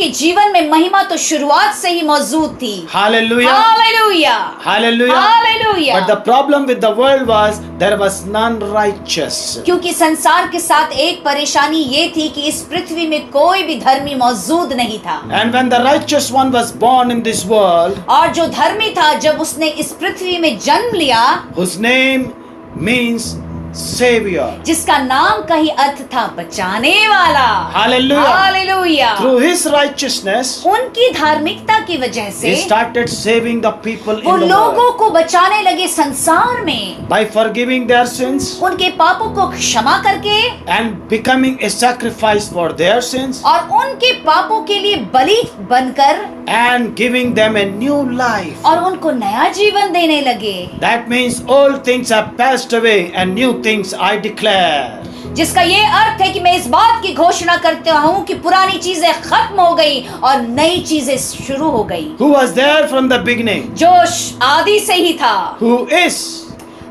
के जीवन में महिमा तो शुरुआत से ही मौजूद थी। Hallelujah. Hallelujah, Hallelujah. Hallelujah. But the problem with the world was there was none righteous. क्योंकि संसार के साथ एक परेशानी ये थी कि इस पृथ्वी में कोई भी धर्मी मौजूद नहीं था। And when the righteous one was born in this world, और जो धर्मी था जब उसने इस पृथ्वी में जन्म लिया, whose name means Savior. जिसका नाम का ही अर्थ था बचाने वाला। Hallelujah. Hallelujah. Through his righteousness, उनकी धार्मिकता की वजह से he started saving the people वो in the लोगों world को बचाने लगे संसार में, by forgiving their sins उनके पापों को क्षमा करके and becoming a sacrifice for their sins और उनके पापों के लिए बलि बनकर and giving them a new life. और उनको नया जीवन देने लगे। That means old things have passed away and new things I declare. जिसका ये अर्थ है कि मैं इस बात की घोषणा करता हूँ कि पुरानी चीजें खत्म हो गई और नई चीजें शुरू हो गई। Who was there from the beginning? जो आदि से ही था, Who is?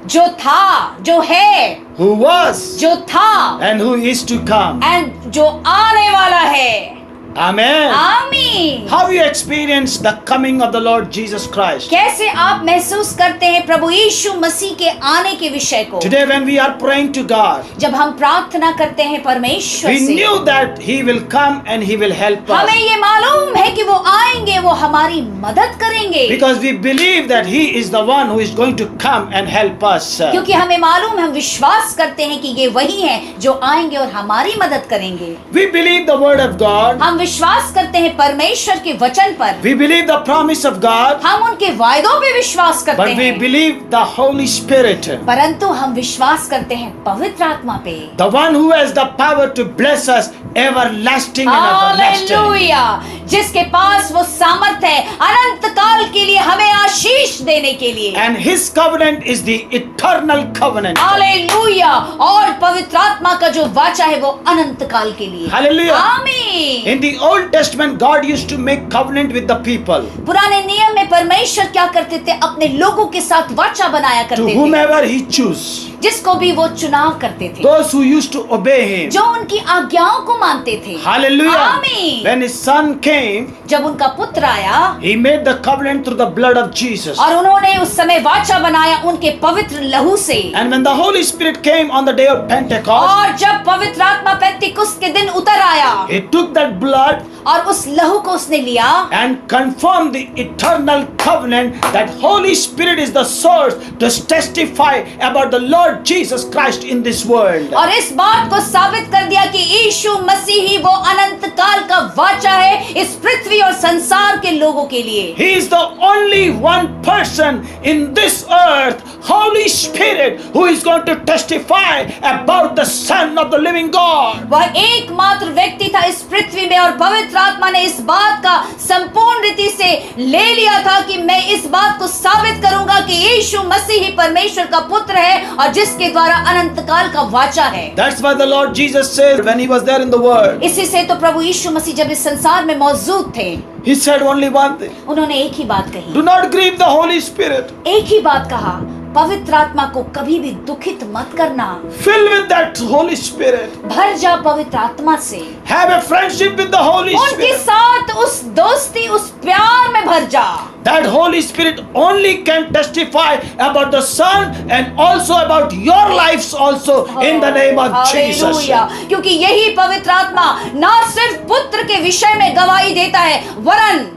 जो था, जो है, Who was? जो था And who is to come? And जो आने वाला है। Amen. आमीन। How you experience the coming of the Lord Jesus Christ? कैसे आप महसूस करते हैं प्रभु यीशु मसीह के आने के विषय को? Today when we are praying to God, जब हम प्रार्थना करते हैं परमेश्वर we से, knew that He will come and He will help us. हमें ये मालूम है कि वो आएंगे, वो हमारी मदद करेंगे। Because we believe that He is the one who is going to come and help us. क्योंकि हमें मालूम है, हम विश्वास करते हैं कि ये वही है जो आएंगे और हमारी मदद करेंगे। We believe the word of God. हम विश्वास करते हैं परमेश्वर के वचन पर, We believe the promise of God. हम उनके वायदों पे विश्वास करते But we हैं, believe the Holy Spirit, परंतु हम विश्वास करते हैं पवित्र आत्मा पे, the one who has the power to bless us everlasting and everlasting. Hallelujah, जिसके पास वो सामर्थ है अनंत काल के लिए हमें आशीष देने के लिए। And His covenant is the eternal covenant. Hallelujah, और पवित्र आत्मा का जो वाचा है वो अनंत काल के लिए। Hallelujah. आमीन। In the Old Testament, God used to make covenant with the people. पुराने नियम में परमेश्वर क्या करते थे? अपने लोगों के साथ वाचा बनाया To करते थे, whomever He choose. जिसको भी वो चुनाव करते थे, Those who used to obey Him. जो उनकी आज्ञाओं को मानते थे। Hallelujah. आमीन। When His Son came, जब उनका पुत्र आया He made the covenant through the blood of Jesus. और उन्होंने उस समय वाचा बनाया उनके पवित्र लहू से। And when the Holy Spirit came on the day of Pentecost, और जब पवित्र आत्मा पेंतिकुस्त के दिन उतर आया He took that blood और उस लहू को उसने लिया and confirmed the eternal covenant that Holy Spirit is the source to testify about the Lord Jesus Christ in this world. और इस बात को साबित कर दिया कि यीशु मसीह ही वो अनंत काल का वाचा है इस पृथ्वी और संसार के लोगों के लिए। He is the only one person in this earth, Holy Spirit, who is going to testify about the Son of the living God. वह एकमात्र व्यक्ति था इस पृथ्वी में और पवित्र आत्मा ने इस बात का संपूर्ण रीति से ले लिया था कि मैं इस बात को साबित करूंगा कि यीशु मसीह ही परमेश्वर का पुत्र है और जिसके द्वारा अनंत काल का वाचा है। That's why the Lord Jesus said when He was there in the world, इसी से तो प्रभु यीशु मसीह जब इस संसार में मौजूद थे, He said only one thing: उन्होंने एक ही बात कही, do not grieve the Holy Spirit. एक ही बात कहा, पवित्र आत्मा को कभी भी दुखित मत करना। Fill with that Holy Spirit. भर जा पवित्र आत्मा से, Have a friendship with the Holy उनके Spirit. साथ उस दोस्ती, उस प्यार में भर जा। That Holy Spirit only can testify about the Son and also about your lives also in the name of Jesus. Hallelujah, क्योंकि यही पवित्र आत्मा ना सिर्फ पुत्र के विषय में गवाही देता है, वरन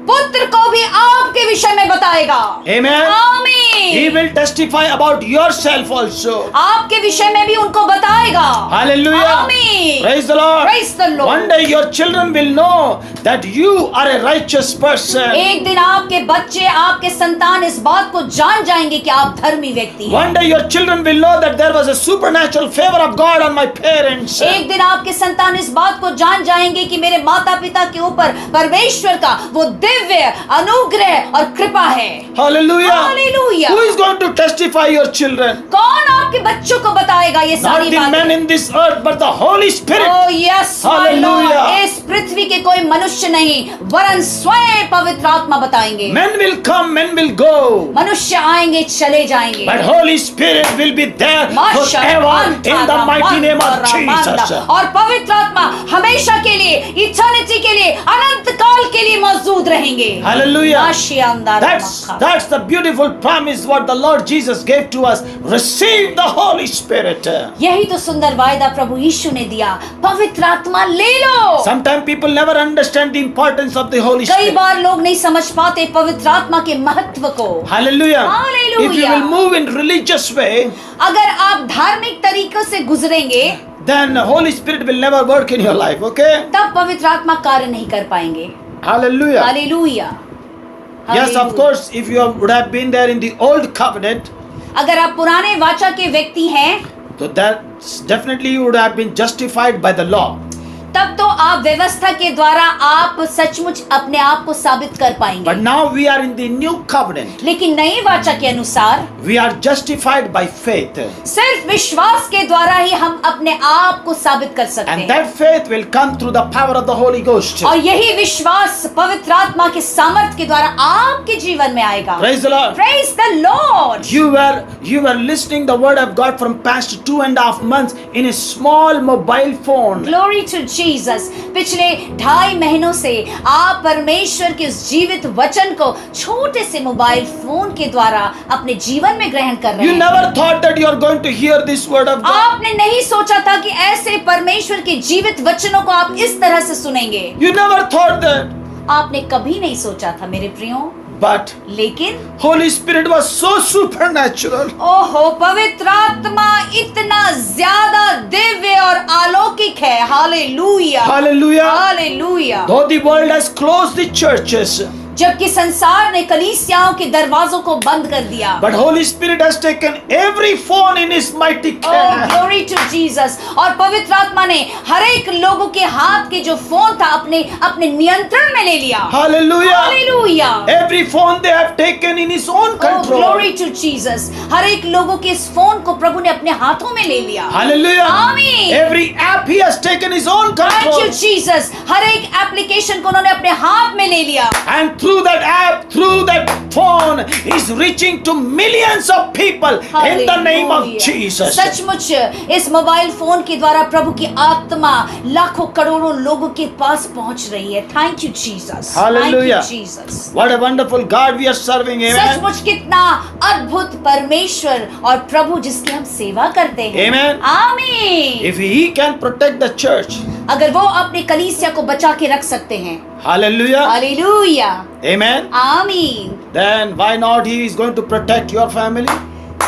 पुत्र को भी आपके विषय में बताएगा। Amen. आमीन। He will testify about yourself also. आपके विषय में भी उनको बताएगा। Hallelujah. आमीन। Praise the Lord. Praise the Lord. One day your children will know that you are a righteous person. एक दिन आपके बच्चे, आपके संतान इस बात को जान जाएंगे कि आप धर्मी व्यक्ति हैं। One day your children will know that there was a supernatural favor of God on my parents. एक दिन आपके संतान इस बात को जान जाएंगे कि मेरे माता पिता के ऊपर परमेश्वर का वो दिव्य अनुग्रह और कृपा है। Hallelujah. Hallelujah. Who is going to testify your children? कौन आपके बच्चों को बताएगा ये Not सारी the men बातें? in this earth, but the Holy Spirit. Oh yes, my Hallelujah. Lord. इस पृथ्वी के कोई मनुष्य नहीं, वरन स्वयं पवित्र आत्मा बताएंगे। Men will come, men will go. मनुष्य आएंगे, चले जाएंगे, But Holy Spirit will be there forever in the mighty name of Jesus. और पवित्र आत्मा हमेशा के लिए इटर्निटी के लिए, अनंत काल के लिए मौजूद रहेंगे। Hallelujah. शानदार मक्खा। That's the beautiful promise what the Lord Jesus gave to us. Receive the Holy Spirit. यही तो सुंदर वायदा प्रभु यीशु ने दिया, पवित्र आत्मा ले लो। Sometimes people never understand the importance of the Holy कई Spirit. बार लोग नहीं समझ पाते पवित्र आत्मा के महत्व को। Hallelujah. Hallelujah. If you will move in religious way, अगर आप धार्मिक तरीकों से गुजरेंगे then the Holy Spirit will never work in your life, okay? तब पवित्र आत्मा कार्य नहीं कर पाएंगे। Hallelujah. Hallelujah. Yes, of course, if you would have been there in the old covenant, अगर आप पुराने वाचा के व्यक्ति हैं so that definitely you would have been justified by the law. तब तो आप व्यवस्था के द्वारा आप सचमुच अपने आप को साबित कर पाएंगे। But now we are in the new covenant. लेकिन नई वाचा के अनुसार We are justified by faith. सिर्फ विश्वास के द्वारा ही हम अपने आप को साबित कर सकते And हैं। that faith will come through the power of the Holy Ghost. और यही विश्वास पवित्र आत्मा के सामर्थ्य के द्वारा आपके जीवन में आएगा। Praise the Lord. Praise the Lord. You were listening the word of God from past 2.5 months in a small mobile phone. Glory to Jesus. पिछले 2.5 महीनों से आप परमेश्वर के उस जीवित वचन को छोटे से मोबाइल फोन के द्वारा अपने जीवन में ग्रहण कर रहे You हैं। never thought that you are going to hear this word of God. आपने नहीं सोचा था कि ऐसे परमेश्वर के जीवित वचनों को आप इस तरह से सुनेंगे। You never thought that. आपने कभी नहीं सोचा था मेरे प्रियो, But लेकिन Holy Spirit was so supernatural. ओहो पवित्र आत्मा इतना ज्यादा दिव्य और अलौकिक है। Hallelujah, Hallelujah. Hallelujah. Though the world has closed the churches, जबकि संसार ने कलीसियाओं के दरवाजों को बंद कर दिया, but Holy Spirit has taken every phone in His mighty Oh, care. glory to Jesus. और पवित्र आत्मा ने हर एक लोगों के हाथ के जो फोन था अपने नियंत्रण में ले लिया। Hallelujah. Hallelujah. Every phone they have taken in His own Oh, control. glory to Jesus. हर एक लोगों के इस फोन को प्रभु ने अपने हाथों में ले लिया। Hallelujah. Amen. Every app He has taken His own Thank control. you Jesus. हर एक एप्लीकेशन को उन्होंने अपने हाथ में ले लिया। And through that app, through that phone, is reaching to millions of people in the name of Hallelujah. Jesus. सचमुच इस मोबाइल फोन के द्वारा प्रभु की आत्मा लाखों करोड़ों लोगों के पास पहुंच रही है। Thank you Jesus. Hallelujah. Thank you Jesus. What a wonderful God we are serving. Amen. सचमुच कितना अद्भुत परमेश्वर और प्रभु जिसकी हम सेवा करते हैं। Amen. आमीन। If He can protect the church, अगर वो अपने कलीसिया को बचा के रख सकते हैं, hallelujah, हालेलुया, amen, आमीन, then why not He is going to protect your family?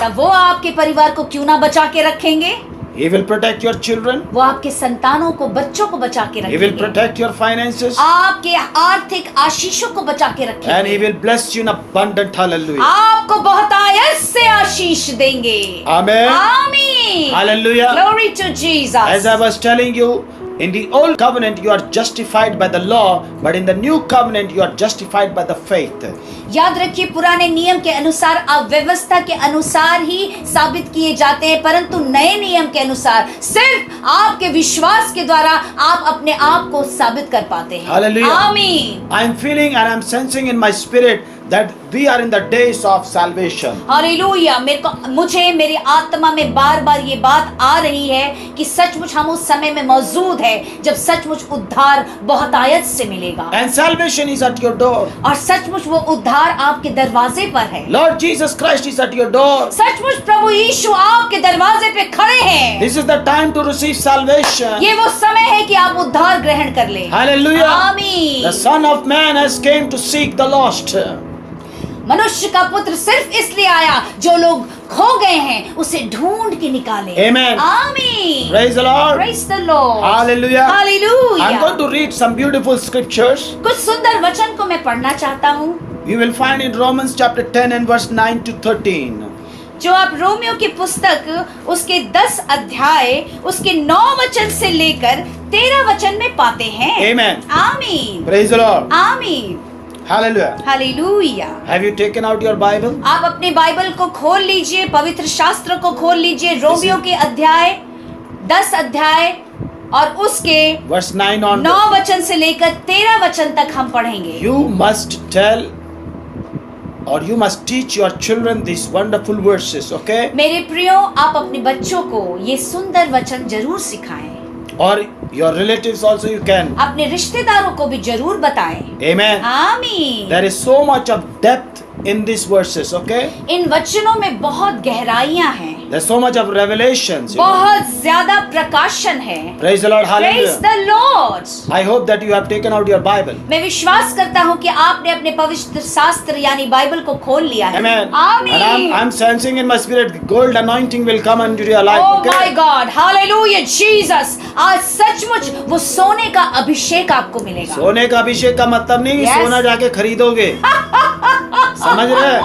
तब वो आपके परिवार को क्यों ना बचा के रखेंगे? He will protect your children. वो आपके संतानों को, बच्चों को बचा के He will रखेंगे, protect your finances. आपके आर्थिक आशीषों को बचा के And He रखेंगे, will bless you in abundant. Hallelujah. आपको बहुत आयत से आशीष देंगे। Amen. आमीन। Hallelujah. Glory to Jesus. As I was telling you, in the old covenant you are justified by the law, but in the new covenant you are justified by the faith. याद रखिए पुराने नियम के अनुसार आप व्यवस्था के अनुसार ही साबित किए जाते हैं, परंतु नए नियम के अनुसार सिर्फ आपके विश्वास के द्वारा आप अपने आप को साबित कर पाते हैं। Hallelujah. आमीन। I am feeling and I am sensing in my spirit that we are in the days of salvation. Hallelujah. मुझे मेरी आत्मा में बार बार ये बात आ रही है कि सचमुच हम उस समय में मौजूद है जब सचमुच उद्धार बहुत आयत से मिलेगा, And salvation is at your door. और सचमुच वो उद्धार आपके दरवाजे पर है। Lord Jesus Christ is at your door. सचमुच प्रभु यीशु आपके दरवाजे पे खड़े हैं। This is the time to receive salvation. ये वो समय है कि आप उद्धार ग्रहण कर ले। Hallelujah. आमीन। The Son of Man has came to seek the lost. मनुष्य का पुत्र सिर्फ इसलिए आया जो लोग खो गए हैं उसे ढूंढ के निकाले। Amen. आमीन। Praise the Lord. Praise the Lord. Hallelujah. Hallelujah. I'm going to read some beautiful scriptures. कुछ सुंदर वचन को मैं पढ़ना चाहता हूँ You will find in Romans chapter 10 and verse 9 to 13. जो आप रोमियो की पुस्तक उसके 10 अध्याय उसके 9 वचन से लेकर 13 वचन में पाते हैं। Amen. आमीन। Praise the Lord. आमीन। Hallelujah. Hallelujah. Have you taken out your Bible? आप अपने बाइबल को खोल लीजिए, पवित्र शास्त्र को खोल लीजिए। रोमियो के अध्याय 10 अध्याय और उसके Verse 9 on. 9 वचन से लेकर 13 वचन तक हम पढ़ेंगे। You must tell or you must teach your children these wonderful verses, okay? मेरे प्रियो, आप अपने बच्चों को ये सुंदर वचन जरूर सिखाएं। और Your relatives also you can. अपने रिश्तेदारों को भी जरूर बताएं। Amen. आमीन। There is so much of depth in these verses, okay? इन वचनों में बहुत गहराइयां हैं, There's so much of revelations. You know? बहुत ज्यादा प्रकाशन है। Praise the Lord. Praise Hallelujah. the Lord। I hope that you have taken out your Bible. मैं विश्वास करता हूँ कि आपने अपने पवित्र शास्त्र यानी बाइबल को खोल लिया है। Amen. आमीन। And I'm sensing in my spirit, gold anointing will come into your life. Oh Okay? my God, hallelujah, Jesus। आज सचमुच वो सोने का अभिषेक आपको मिलेगा। सोने का अभिषेक का मतलब नहीं Yes. सोना जाके खरीदोगे। समझ रहे?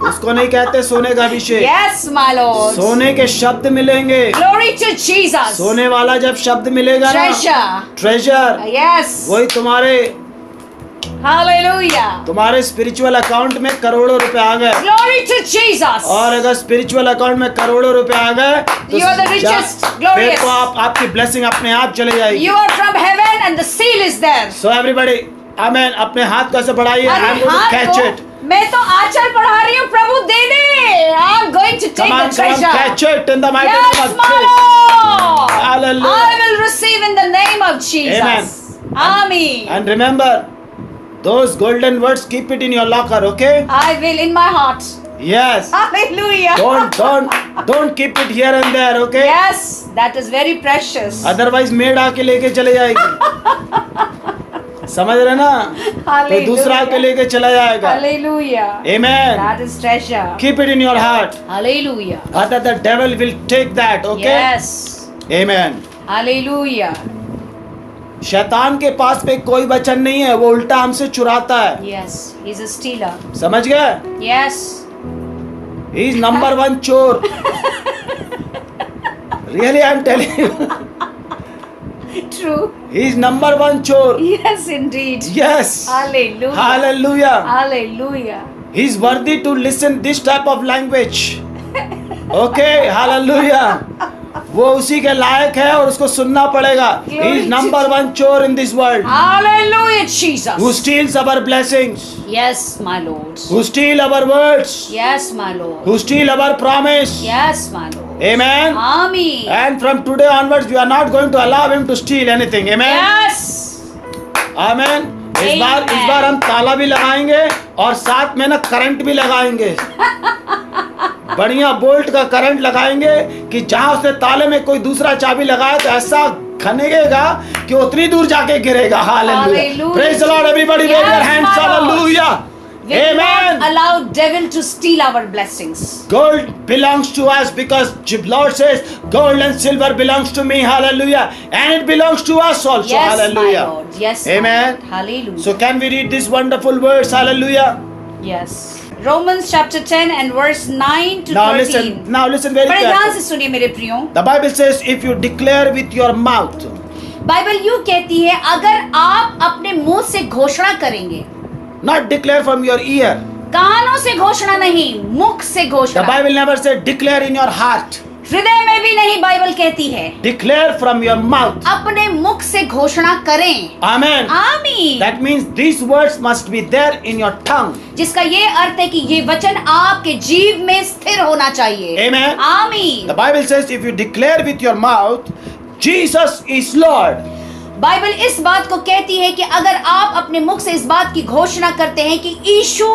उसको नहीं कहते सोने का अभिषेक। Yes, my Lord। सोने के शब्द मिलेंगे। Glory to Jesus। सोने वाला जब शब्द मिलेगा ना, Treasure। Treasure, Yes। वही Hallelujah। तुम्हारे स्पिरिचुअल अकाउंट में करोड़ों रुपए आ गए। Glory to Jesus। और अगर स्पिरिचुअल अकाउंट में करोड़ों रुपए आ गए तो You are the richest, glorious। फिर तो आपकी ब्लेसिंग अपने आप चले जाएगी। You are from heaven and the seal is there। So everybody, आमेन, अपने हाथ कैसे बढ़ाइए? अरे I'm going to हाथ catch को it. मैं तो आंचल बढ़ा रही हूँ, प्रभु दे दे। I'm going to take Come on, the come on, treasure। catch it in the mighty name Yes, of my Jesus. Lord। Hallelujah. I will receive in the name of Jesus। Amen। And remember, those golden words, keep it in your locker, okay? I will in my heart। Yes. Hallelujah। Don't keep it here and there, okay? Yes, that is very precious। Otherwise made आके लेके चले जाएगी। समझ रहे ना? कोई दूसरा आके लेके चला जाएगा। Hallelujah। Amen. That is treasure। Keep it in your heart. Hallelujah। Other the devil will take that, okay? Yes। Amen. Hallelujah। शैतान के पास पे कोई वचन नहीं है, वो उल्टा हमसे चुराता है। Yes, he's a stealer। समझ गए? Yes। He is number one चोर। Really, I'm telling you. True। He is number one चोर। Yes, indeed। Yes. Hallelujah। Hallelujah. Hallelujah। He is worthy to listen this type of language. Okay, hallelujah. वो उसी के लायक है और उसको सुनना पड़ेगा। He is number one चोर in this world. Hallelujah, Jesus। Who steals our blessings? Yes, my Lord। Who steal our words? Yes, my Lord। Who steal our promise? Yes, my Lord। Amen. Amen। And from today onwards, we are not going to allow him to steal anything. Amen. Yes। Amen. इस बार हम ताला भी लगाएंगे और साथ में ना current भी लगाएंगे। बढ़िया बोल्ट का करंट लगाएंगे कि जहां उसने ताले में कोई दूसरा चाबी लगाया तो ऐसा खनेगेगा कि उतनी दूर जाके गिरेगा। Hallelujah. Praise the Lord, everybody, wave your hands. Hallelujah. We will Amen. not allow devil to steal our blessings। Gold belongs to us because Lord says, gold and silver belongs to me. Hallelujah. And it belongs to us also. Yes, Hallelujah. my Lord। Yes, my Amen. Lord। Hallelujah। So can we read these wonderful words? Hallelujah. Yes। Romans chapter 10 and verse 9 to Now 13। listen. Now listen very बड़े ध्यान से carefully. सुनिए मेरे प्रियो। The Bible says, if you declare with your mouth, Bible यूं कहती है, अगर आप अपने मुंह से घोषणा करेंगे, not declare from your ear. कानों से घोषणा नहीं, मुख से The घोषणा। Bible never said declare in your heart. हृदय में भी नहीं, बाइबल कहती है Declare from your mouth. अपने मुख से घोषणा करें। Amen. आमीन। That means these words must be there in your tongue. जिसका ये अर्थ है कि ये वचन आपके जीव में स्थिर होना चाहिए। Amen. आमीन। The Bible says if you declare with your mouth, Jesus is Lord. Bible इस बात को कहती है कि अगर आप अपने मुख से इस बात की घोषणा करते हैं कि यीशु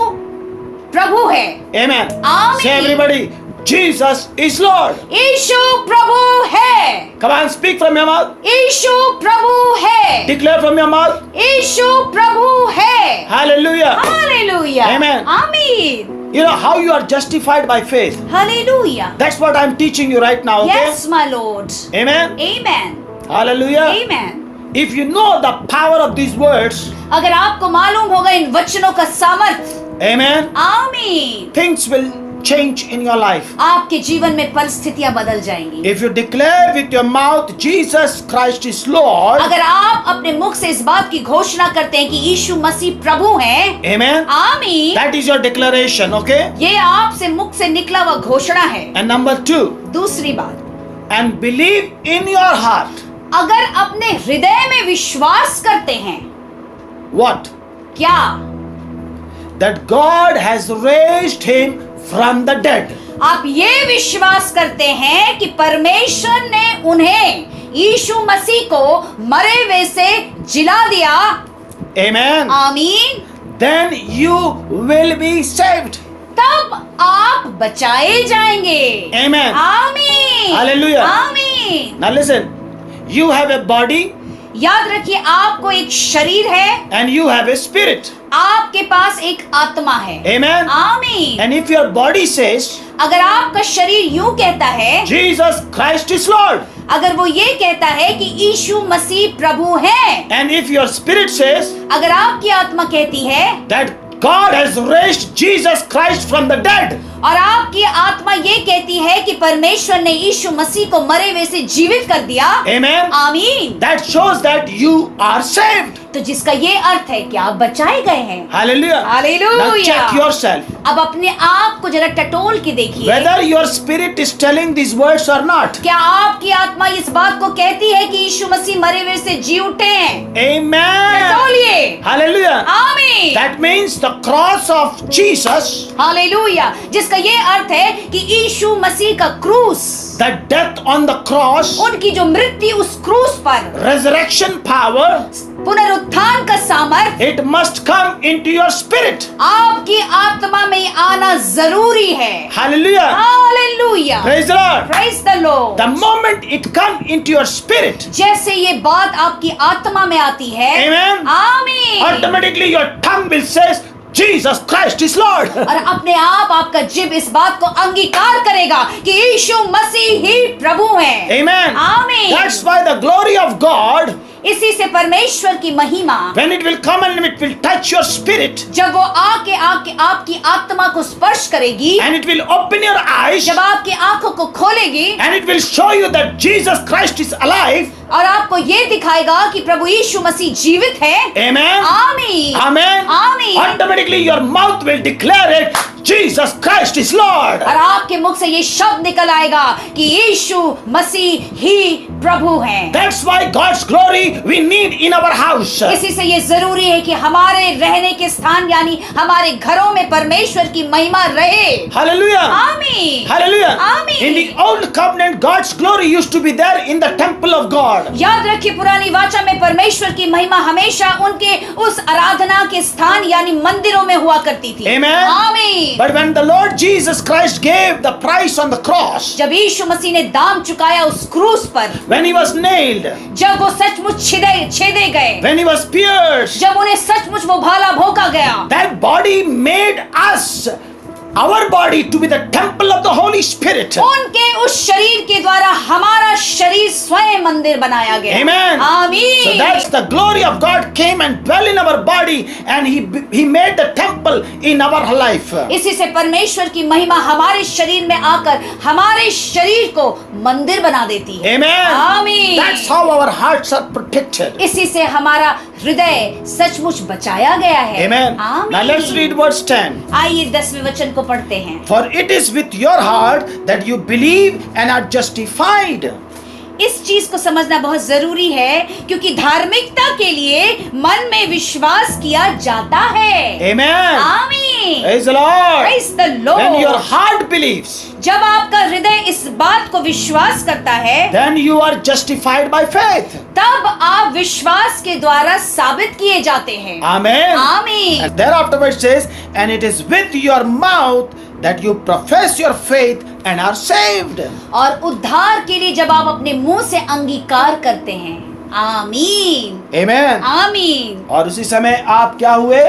प्रभु है। Amen. Amen. Say everybody, Jesus is Lord. यीशु प्रभु है। Come on, speak from your mouth. यीशु प्रभु है। Declare from your mouth. यीशु प्रभु है। Hallelujah. हालेलुया। Amen. आमीन। You know how you are justified by faith. Hallelujah. That's what I'm teaching you right now, okay? Yes, my Lord। Amen. Amen। Hallelujah. Amen। If you know the power of these words, अगर आपको मालूम होगा इन वचनों का सामर्थ, amen, आमीन, things will change in your life. आपके जीवन में परिस्थितियां बदल जाएंगी। If you declare with your mouth Jesus Christ is Lord, अगर आप अपने मुख से इस बात की घोषणा करते हैं कि यीशु मसीह प्रभु हैं, amen, आमीन, that is your declaration, okay? ये आपसे मुख से निकला हुआ घोषणा है। And number 2, दूसरी बात, and believe in your heart. अगर अपने हृदय में विश्वास करते हैं, What? क्या? That God has raised him from the dead. आप ये विश्वास करते हैं कि परमेश्वर ने उन्हें यीशु मसीह को मरे हुए से जिला दिया, Amen. आमीन, Then you will be saved. तब आप बचाए जाएंगे, Amen. आमीन, Hallelujah. आमीन। Now listen. You have a body याद रखिए, आपको एक शरीर है, and you have a spirit. आपके पास एक आत्मा है, Amen. आमीन। And if your body says अगर आपका शरीर यूं कहता है, Jesus Christ is Lord, अगर वो ये कहता है कि यीशु मसीह प्रभु है, and if your spirit says अगर आपकी आत्मा कहती है that God has raised Jesus Christ from the dead, और आपकी आत्मा ये कहती है कि परमेश्वर ने यीशु मसीह को मरे हुए से जीवित कर दिया, Amen. आमीन, That shows that you are saved. तो जिसका ये अर्थ है कि आप बचाए गए हैं। Hallelujah. Now hallelujah. check yourself अब अपने आप को जरा टटोल के देखिए, whether your spirit is telling these words or not. क्या आपकी आत्मा इस बात को कहती है कि यीशु मसीह मरे हुए से जी उठे हैं? Amen. टटोलिए, Hallelujah. आमीन, That means the cross of Jesus, hallelujah, जिसका ये अर्थ है कि यीशु मसीह का क्रूस, the death on the cross, उनकी जो मृत्यु उस क्रूस पर, resurrection power, पुनरुत्थान का सामर्थ्य it must come into your spirit. आपकी आत्मा में आना जरूरी है। Hallelujah. Hallelujah, Praise the Lord. Praise the Lord. The moment it comes into your spirit, जैसे ये बात आपकी आत्मा में आती है, Amen. आमीन, automatically your tongue will say Jesus Christ is Lord. और अपने आप आपका जिब इस बात को अंगीकार करेगा कि यीशु मसीह ही प्रभु है। Amen. आमीन। That's why the glory of God, इसी से परमेश्वर की महिमा when it will come and it will touch your spirit, जब वो आके आके आपकी आत्मा को स्पर्श करेगी, and it will open your eyes, जब आपकी आंखों को खोलेगी, and it will show you that Jesus Christ is alive. और आपको ये दिखाएगा कि प्रभु यीशु मसीह जीवित है, Amen. आमीन, Amen. आमीन, Automatically your mouth will declare it, Jesus Christ is Lord. और आपके मुख से ये शब्द निकल आएगा कि यीशु मसीह ही प्रभु है। That's why God's glory we need in our house. इसी से ये जरूरी है कि हमारे रहने के स्थान यानी हमारे घरों में परमेश्वर की महिमा रहे। Hallelujah. आमीन, Hallelujah. आमीन। In the old covenant, God's glory used to be there in the temple of God. याद रखिए, पुरानी वाचा में परमेश्वर की महिमा हमेशा उनके उस आराधना के स्थान यानी मंदिरों में हुआ करती थी। Amen. आमीन। But when the Lord Jesus Christ gave the price on the cross, जब यीशु मसीह ने दाम चुकाया उस क्रूस पर, when he was nailed, जब वो सचमुच छेदे गए, when he was pierced, जब उन्हें सचमुच वो भाला भोंका गया, that body made us, our body, to be the temple of the Holy Spirit. उनके उस शरीर के द्वारा हमारा शरीर स्वयं मंदिर बनाया गया। Amen. आमीन। So that's the glory of God came and dwell in our body, and he made the temple in our life. इसी से परमेश्वर की महिमा हमारे शरीर में आकर हमारे शरीर को मंदिर बना देती है। Amen. आमीन। That's how our hearts are protected. इसी से हमारा हृदय सचमुच बचाया गया है। Amen. Now let's read verse 10. आइए 10वें वचन को पढ़ते हैं। For it is with your heart that you believe and are justified. इस चीज को समझना बहुत जरूरी है क्योंकि धार्मिकता के लिए मन में विश्वास किया जाता है। Amen. आमीन। Praise the Lord. Praise the Lord। When your heart believes, जब आपका हृदय इस बात को विश्वास करता है, then you are justified by faith. तब आप विश्वास के द्वारा साबित किए जाते हैं। Amen. आमीन। And thereafter it says, and it is with your mouth that you profess your faith and are saved. और उद्धार के लिए जब आप अपने मुंह से अंगीकार करते हैं। आमीन, Amen. आमीन। और उसी समय आप क्या हुए?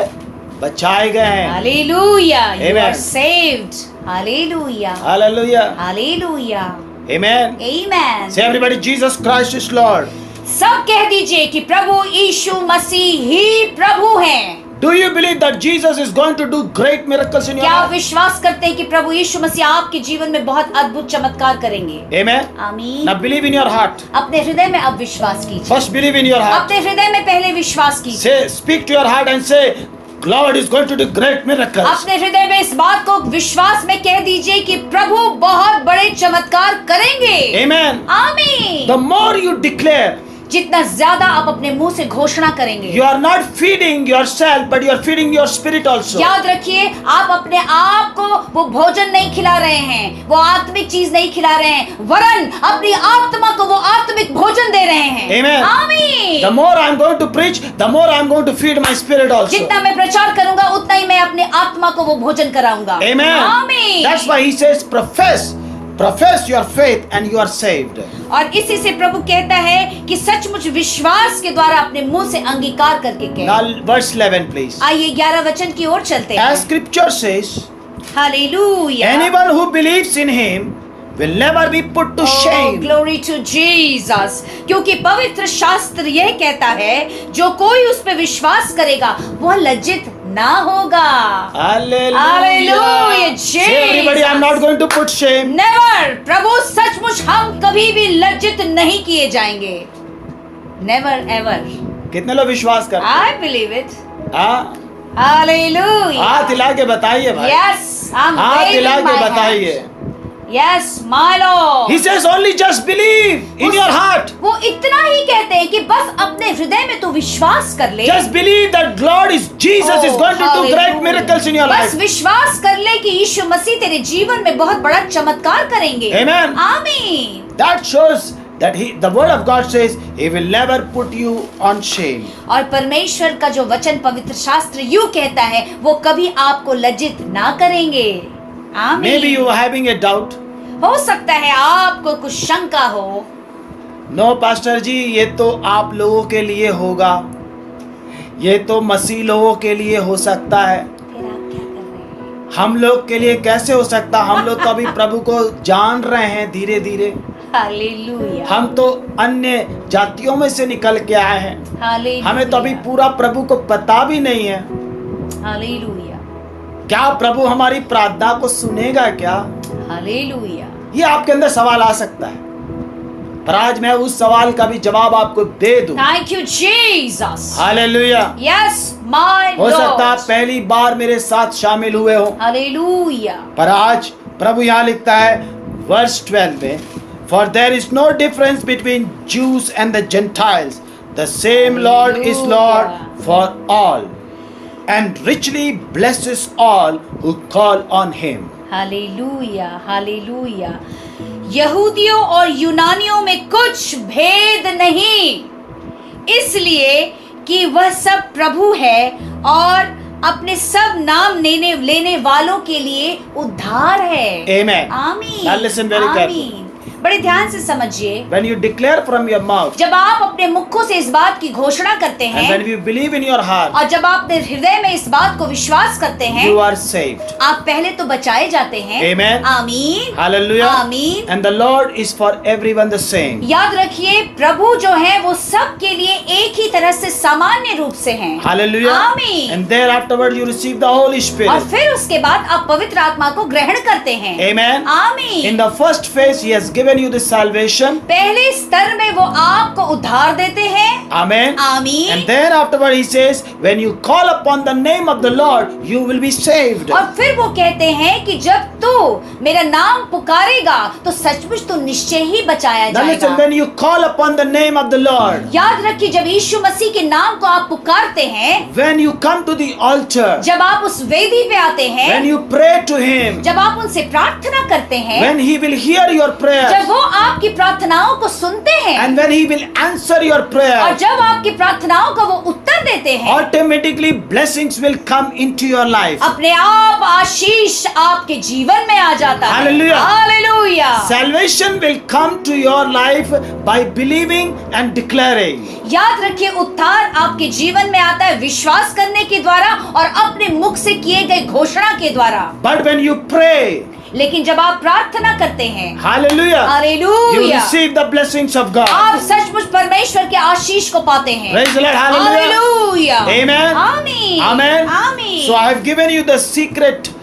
बचाए गए। Hallelujah, you Amen. are saved. Hallelujah, Hallelujah. Hallelujah, Amen. Amen. Say everybody, Jesus Christ is Lord. सब कह दीजिए कि प्रभु यीशु मसीह ही प्रभु हैं। Do you believe that Jesus is going to do great miracles in your क्या आप life? विश्वास करते हैं कि प्रभु यीशु मसीह आपके जीवन में बहुत अद्भुत चमत्कार करेंगे? Amen. आमीन। Now believe in your heart. अपने हृदय में अब विश्वास कीजिए। First believe in your heart. अपने हृदय में पहले विश्वास कीजिए। Say, speak to your heart and say, Lord is going to do great miracles. अपने हृदय में इस बात को विश्वास में कह दीजिए कि प्रभु बहुत बड़े चमत्कार करेंगे। Amen. आमीन। The more you declare, जितना ज्यादा आप अपने मुंह से घोषणा करेंगे, you are not feeding yourself, but you are feeding your spirit also. याद रखिए, आप अपने आप को वो भोजन नहीं खिला रहे हैं, वो आत्मिक चीज नहीं खिला रहे हैं, वरन अपनी आत्मा को वो आत्मिक भोजन दे रहे हैं। Amen. आमीन। The more I am going to preach, the more I am going to feed my spirit also. जितना मैं प्रचार करूंगा उतना ही मैं अपने आत्मा को वो भोजन कराऊंगा। Amen. आमीन। That's why he says, profess your faith and you are saved. और इसी से प्रभु कहता है कि सचमुच विश्वास के द्वारा अपने मुंह से अंगीकार करके कहे। Now verse 11 please. आइए 11 वचन की ओर चलते हैं। As scripture says, hallelujah. anyone who believes in him will never be put to shame. Glory to Jesus. क्योंकि पवित्र शास्त्र यह कहता है, जो कोई उस पर विश्वास करेगा वह लज्जित ना होगा। Hallelujah. Hallelujah, Say everybody, I am not going to put shame. Never. प्रभु सचमुच हम कभी भी लज्जित नहीं किए जाएंगे। Never ever. कितने लोग विश्वास करते हैं? I believe it. हाँ? हालेलुया। हाथ हिला के बताइए भाई। यस, आई एम हाथ हिला के बताइए। Yes my Lord. He says only just believe in your heart. वो इतना ही कहते हैं कि बस अपने हृदय में तू विश्वास कर ले। Just believe that Lord is Jesus is going to do great miracles in your life. बस विश्वास कर ले कि यीशु मसीह तेरे जीवन में बहुत बड़ा चमत्कार करेंगे। Amen. आमीन। That shows that the word of God says he will never put you on shame. और परमेश्वर का जो वचन पवित्र शास्त्र यूं कहता है, वो कभी आपको लज्जित ना करेंगे। आमीन। Maybe you are having a doubt. हो सकता है आपको कुछ शंका हो। नो पास्टर जी, ये तो आप लोगों के लिए होगा, ये तो मसीह लोगों के लिए हो सकता है, फिर आप क्या कर रहे हैं? हम लोग के लिए कैसे हो सकता? हम लोग तो अभी प्रभु को जान रहे हैं धीरे धीरे, हालेलुया। हम तो अन्य जातियों में से निकल के आए हैं, हालेलुया। हमें तो अभी पूरा प्रभु को पता भी नहीं है। हालेलुया। क्या प्रभु हमारी प्रार्थना को सुनेगा क्या? हालेलुया। ये आपके अंदर सवाल आ सकता है, पर आज मैं उस सवाल का भी जवाब आपको दे दूं। Thank you Jesus. Hallelujah. Yes my हो सकता है लॉर्ड। पहली बार मेरे साथ शामिल हुए हो, हालेलुया। पर आज प्रभु यहाँ लिखता है वर्स 12 में, for there is no difference between Jews and the Gentiles, the same Lord is Lord for all and richly blesses all who call on him. Hallelujah. Hallelujah. यहूदियों और यूनानियों में कुछ भेद नहीं, इसलिए कि वह सब प्रभु है और अपने सब नाम लेने वालों के लिए उद्धार है। Amen. आमीन। Now listen very carefully. आमीन। बड़े ध्यान से समझिए। When you declare from your mouth जब आप अपने मुखों से इस बात की घोषणा करते and हैं when you believe in your heart, और जब आप अपने हृदय में इस बात को विश्वास करते हैं, you are saved. आप पहले तो बचाए जाते हैं। Amen. आमीन। Hallelujah. आमीन। And the Lord is for everyone the same. याद रखिए, प्रभु जो है वो सब के लिए एक ही तरह से सामान्य रूप से हैं। Hallelujah. आमीन। And thereafterward you receive the Holy और Spirit. फिर उसके बाद आप पवित्र आत्मा को ग्रहण करते हैं। Amen. आमीन। In the first phase he has given you the salvation. पहले स्तर में वो आपको उद्धार देते हैं। Amen. आमीन। And then afterward he says, when you call upon the name of the Lord, you will be saved. और फिर वो कहते हैं कि जब तू मेरा नाम पुकारेगा तो सचमुच तू निश्चय ही बचाया Now listen, जाएगा। when you call upon the name of the Lord, याद रखिए, जब यीशु मसीह के नाम को आप पुकारते हैं, when you come to the altar, जब आप उस वेदी पे आते हैं, when you pray to him, जब आप उनसे प्रार्थना करते हैं, when he will hear your prayer, जब वो आपकी प्रार्थनाओं को सुनते हैं and when he will answer your और prayer, जब आपकी प्रार्थनाओं का वो उत्तर देते हैं, automatically blessings will come into your life. अपने आप आशीष आपके जीवन में आ जाता है। Hallelujah. Hallelujah. Salvation will come to your life by believing and declaring. याद रखिए, उद्धार आपके जीवन में आता है विश्वास करने के द्वारा और अपने मुख से किए गए घोषणा के द्वारा। But when you pray, लेकिन जब आप प्रार्थना करते हैं, hallelujah, you hallelujah, receive the blessings of God. आप सचमुच परमेश्वर के आशीष को पाते हैं। Praise the Lord. Hallelujah. Hallelujah. Amen. आमीन। Amen. आमीन। So I have given you the secret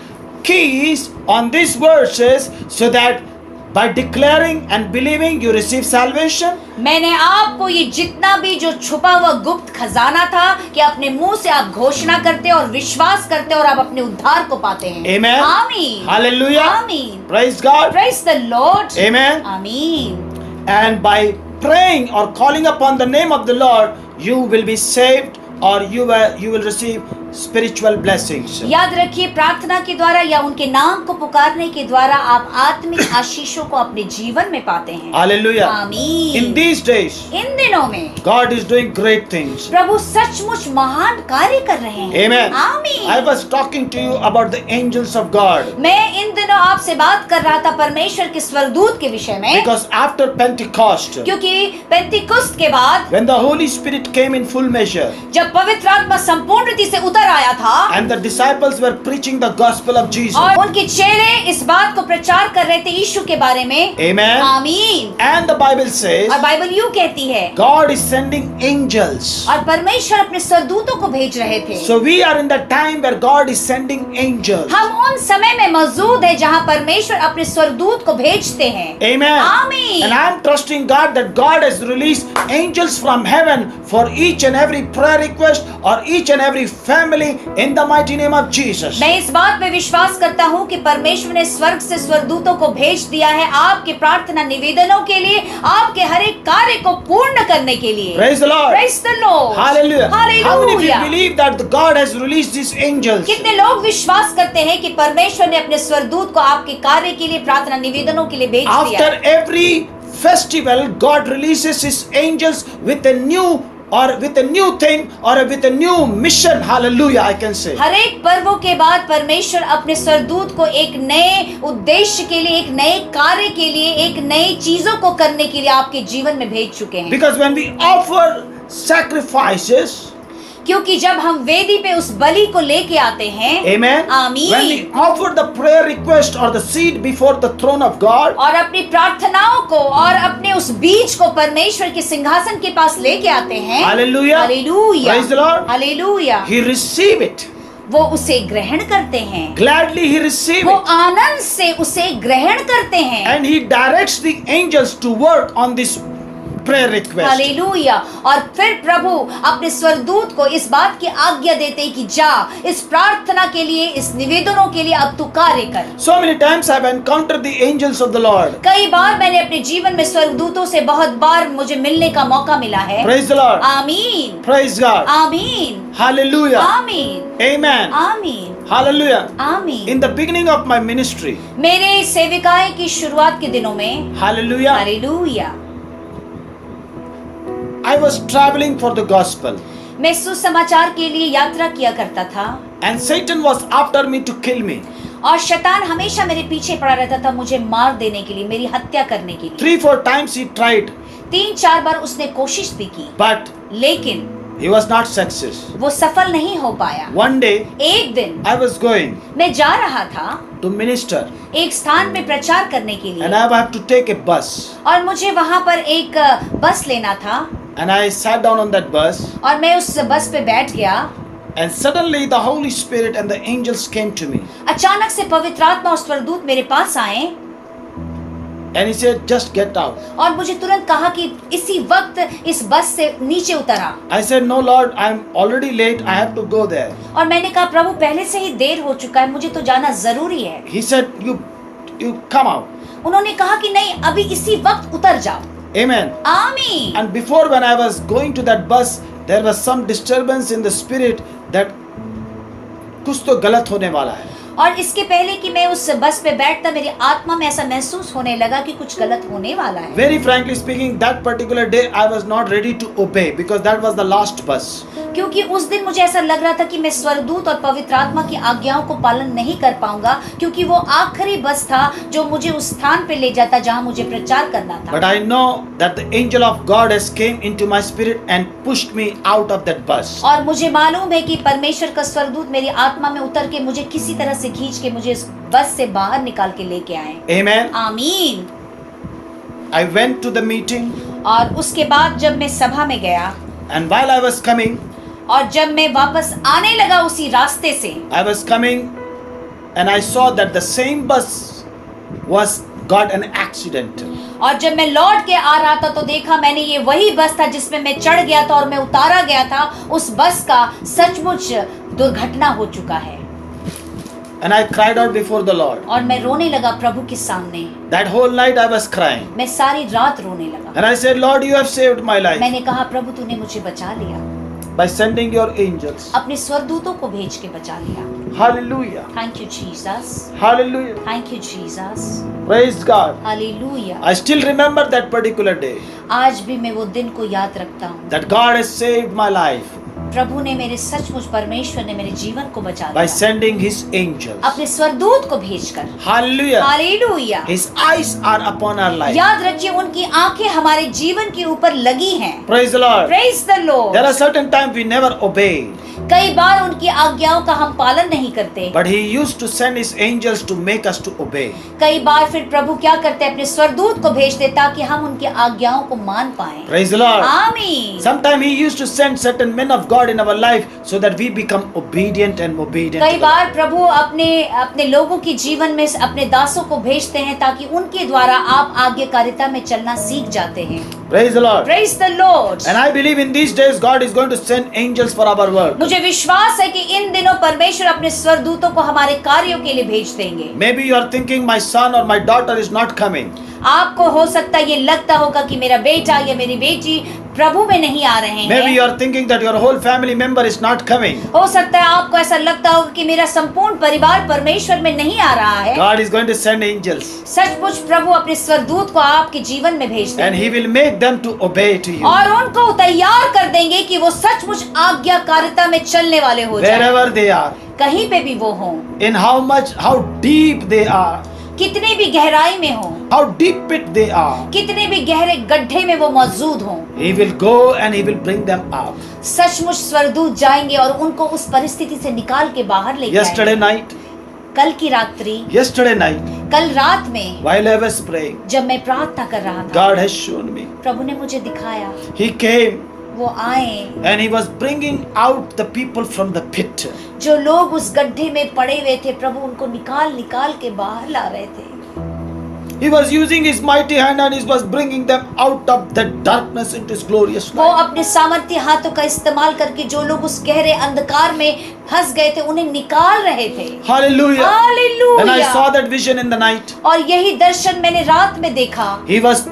keys on these verses so that by declaring and believing you receive salvation. मैंने आपको ये जितना भी जो छुपा हुआ गुप्त खजाना था कि अपने मुंह से आप घोषणा करते और विश्वास करते और आप अपने उद्धार को पाते हैं। Amen. आमीन। Hallelujah. आमीन। Praise God. Praise the Lord. Amen. आमीन। And by praying or calling upon the name of the Lord, you will be saved or you will receive spiritual blessings. याद रखिए, प्रार्थना के द्वारा या उनके नाम को पुकारने के द्वारा आप आत्मिक आशीषों को अपने जीवन में पाते हैं। Hallelujah. आमीन। In these days, इन दिनों में God is doing great things. प्रभु सचमुच महान कार्य कर रहे हैं। Amen. आमीन। I was talking to you about the angels of God. मैं इन दिनों आपसे बात कर रहा था परमेश्वर के स्वर्गदूत के विषय में, Because after Pentecost, क्योंकि पेंतिकुस्त के बाद when the Holy Spirit came in full measure, जब पवित्र आत्मा संपूर्ण रीति से उतर आया था and the disciples were preaching the gospel of Jesus. और उनके चेले इस बात को प्रचार कर रहे थे यीशु के बारे में। Amen. आमीन। And the Bible says, और बाइबल यूं कहती है, God is sending angels. और परमेश्वर अपने स्वर्गदूतों को भेज रहे थे। So we are in the time where God is sending angels. हम उन समय में मौजूद है जहां परमेश्वर अपने स्वर्गदूत को भेजते हैं। Amen. आमीन। And I am trusting God that God has released angels from heaven for each and every prayer request or each and every family in the mighty name of Jesus. मैं इस बात पे विश्वास करता हूँ कि परमेश्वर ने स्वर्ग से स्वर्गदूतों को भेज दिया है आपके प्रार्थना निवेदनों के लिए, आपके हर एक कार्य को पूर्ण करने के लिए। Praise the Lord. Praise the Lord. Hallelujah. How many of you Hallelujah. believe that God has released these angels? कितने लोग विश्वास करते हैं कि परमेश्वर ने अपने स्वर्गदूत को आपके कार्य के लिए, प्रार्थना निवेदनों के लिए भेज दिया After है। every festival, God releases His angels with a new or with a new thing or with a new mission. Hallelujah, I can say. हर एक पर्वों के बाद परमेश्वर अपने स्वर्गदूत को एक नए उद्देश्य के लिए, एक नए कार्य के लिए, एक नई चीजों को करने के लिए आपके जीवन में भेज चुके हैं। Because when we offer sacrifices, क्योंकि जब हम वेदी पे उस बलि को लेके आते हैं, amen, आमीन, when we offer the prayer request or the seed before the throne of God, और अपनी प्रार्थनाओं को और अपने उस बीज को परमेश्वर के सिंहासन के पास लेके आते हैं, hallelujah, hallelujah, praise the Lord, hallelujah, He receive it. वो उसे ग्रहण करते हैं, Gladly He receive वो it. आनंद से उसे ग्रहण करते हैं। And He directs the angels to work on this prayer request. Hallelujah. और फिर प्रभु अपने स्वर्गदूत को इस बात की आज्ञा देते हैं कि जा इस प्रार्थना के लिए, इस निवेदनों के लिए अब तू कार्य कर। So many times I have encountered the angels of the Lord. कई बार मैंने अपने जीवन में स्वर्गदूतों से बहुत बार मुझे मिलने का मौका मिला है। Praise the Lord. आमीन, Praise God. आमीन, Hallelujah. आमीन, Amen. आमीन, Hallelujah. आमीन। In the beginning of my ministry, मेरे सेविकाई की शुरुआत के दिनों में, hallelujah, hallelujah, I was traveling for the gospel मैं सुसमाचार के लिए यात्रा किया करता था and Satan was after me to kill me. और शैतान हमेशा मेरे पीछे पड़ा रहता था मुझे मार देने के लिए, मेरी हत्या करने के लिए। 3-4 times he tried, 3-4 बार उसने कोशिश भी की, but लेकिन he was not success. वो सफल नहीं हो पाया। One day एक दिन I was going मैं जा रहा था to minister एक स्थान पे प्रचार करने के and लिए, I have to take a bus, और मुझे वहां पर एक बस लेना था, and I sat down on that bus और मैं उस बस पे बैठ गया। and suddenly the Holy Spirit and the angels came to me अचानक से पवित्र आत्मा और स्वर्गदूत मेरे पास आए and he said just get out. और मुझे तुरंत कहा कि इसी वक्त इस बस से नीचे उतरा। I said no Lord, I am already late, I have to go there. और मैंने कहा प्रभु पहले से ही देर हो चुका है, मुझे तो जाना जरूरी है। He said you come out. उन्होंने कहा कि नहीं अभी इसी वक्त उतर जाओ। Amen. आमीन। And before when I was going to that bus, there was some disturbance in the spirit that कुछ तो गलत होने वाला है। और इसके पहले कि मैं उस बस पे बैठता मेरी आत्मा में ऐसा महसूस होने लगा कि कुछ गलत होने वाला है। Very frankly speaking, that particular day I was not ready to obey because that was the last bus. क्योंकि उस दिन मुझे ऐसा लग रहा था कि मैं स्वर्गदूत और पवित्र आत्मा की आज्ञाओं को पालन नहीं कर पाऊंगा, क्योंकि वो आखिरी बस था जो मुझे उस स्थान पे ले जाता जहां मुझे प्रचार करना था। But I know that the angel of God has came into my spirit and pushed me out of that bus. और मुझे मालूम है कि परमेश्वर का स्वर्गदूत मेरी आत्मा में उतर के मुझे किसी तरह से खींच के मुझे इस बस से बाहर निकाल के लेके आए। Amen. आमीन। I went to the meeting और उसके बाद जब मैं सभा में गया and while I was coming, और जब मैं वापस आने लगा उसी रास्ते से, I was coming and I saw that the same bus was got an accident. और जब मैं लौट के आ रहा था तो देखा मैंने ये वही बस था जिसमें मैं चढ़ गया था और मैं उतारा गया था। उस बस का सचमुच दुर्घटना हो चुका है। and I cried out before the Lord. और मैं रोने लगा प्रभु के सामने। That whole night I was crying. मैं सारी रात रोने लगा। And I said, Lord, you have saved my life मैंने कहा प्रभु तूने मुझे बचा लिया, by sending your angels. अपने स्वर्गदूतों को भेज के बचा लिया। Hallelujah. Thank you Jesus, Hallelujah. Thank you Jesus, Praise God. Hallelujah. I still remember that particular day आज भी मैं वो दिन को याद रखता हूँ। that God has saved my life प्रभु ने मेरे सचमुच परमेश्वर ने मेरे जीवन को बचा by लिया sending His angels. अपने स्वर्गदूत को भेजकर। Hallelujah. Hallelujah. His eyes are upon our life. याद रखिए उनकी आंखें हमारे जीवन के ऊपर लगी हैं। Praise the Lord. Praise the Lord. There are certain times we never obey, कई बार उनकी आज्ञाओं का हम पालन नहीं करते, but He used to send His angels to make us to obey. कई बार फिर प्रभु क्या करते हैं, अपने स्वर्गदूत को भेजते ताकि हम उनकी आज्ञाओं को मान पाएं। Praise the Lord. आमीन। Sometimes He used to send certain men of God in our life so that we become obedient and obedient. कई to the बार Lord. प्रभु अपने लोगों के जीवन में अपने दासों को भेजते हैं ताकि उनके द्वारा आप आज्ञाकारिता में चलना सीख जाते हैं। Praise the Lord. Praise the Lord. And I believe in these days God is going to send angels for our work. मुझे विश्वास है कि इन दिनों परमेश्वर अपने स्वर्गदूतों को हमारे कार्यों के लिए भेज देंगे। Maybe you are thinking my son or my daughter is not coming. आपको हो सकता है ये लगता होगा कि मेरा बेटा या मेरी बेटी प्रभु में नहीं आ रहे Maybe हैं। you are thinking that your whole family member is not coming. हो सकता है आपको ऐसा लगता होगा कि मेरा संपूर्ण परिवार परमेश्वर में नहीं आ रहा है। God is going to send angels सचमुच प्रभु अपने स्वर्गदूत को आपके जीवन में भेज and He देंगे will make them to obey to you. और उनको तैयार कर देंगे कि वो सचमुच आज्ञाकारिता में चलने वाले हो जाएं। Wherever they are, कहीं पे भी वो हों, in how deep they are, कितनी भी गहराई में हों, how deep pit they are, कितने भी गहरे गड्ढे में वो मौजूद हों, He will go and He will bring them out. सचमुच स्वर्गदूत जाएंगे और उनको उस परिस्थिति से निकाल के बाहर ले Yesterday जाएंगे। night, कल की रात्रि, yesterday night, कल रात में while I was praying, जब मैं प्रार्थना कर रहा था, God has shown me. प्रभु ने मुझे दिखाया, He came वो आए, and He was bringing out the people from the pit. जो लोग उस गड्ढे में पड़े हुए थे प्रभु उनको निकाल निकाल के बाहर ला रहे थे। He was using His mighty hand and He was bringing them out of the darkness into His glorious वो light. अपने सामर्थ्य हाथों का इस्तेमाल करके जो लोग उस गहरे अंधकार में फंस गए थे उन्हें निकाल रहे थे। Hallelujah. When I hallelujah. saw that vision in the night, और यही दर्शन मैंने रात में देखा। He was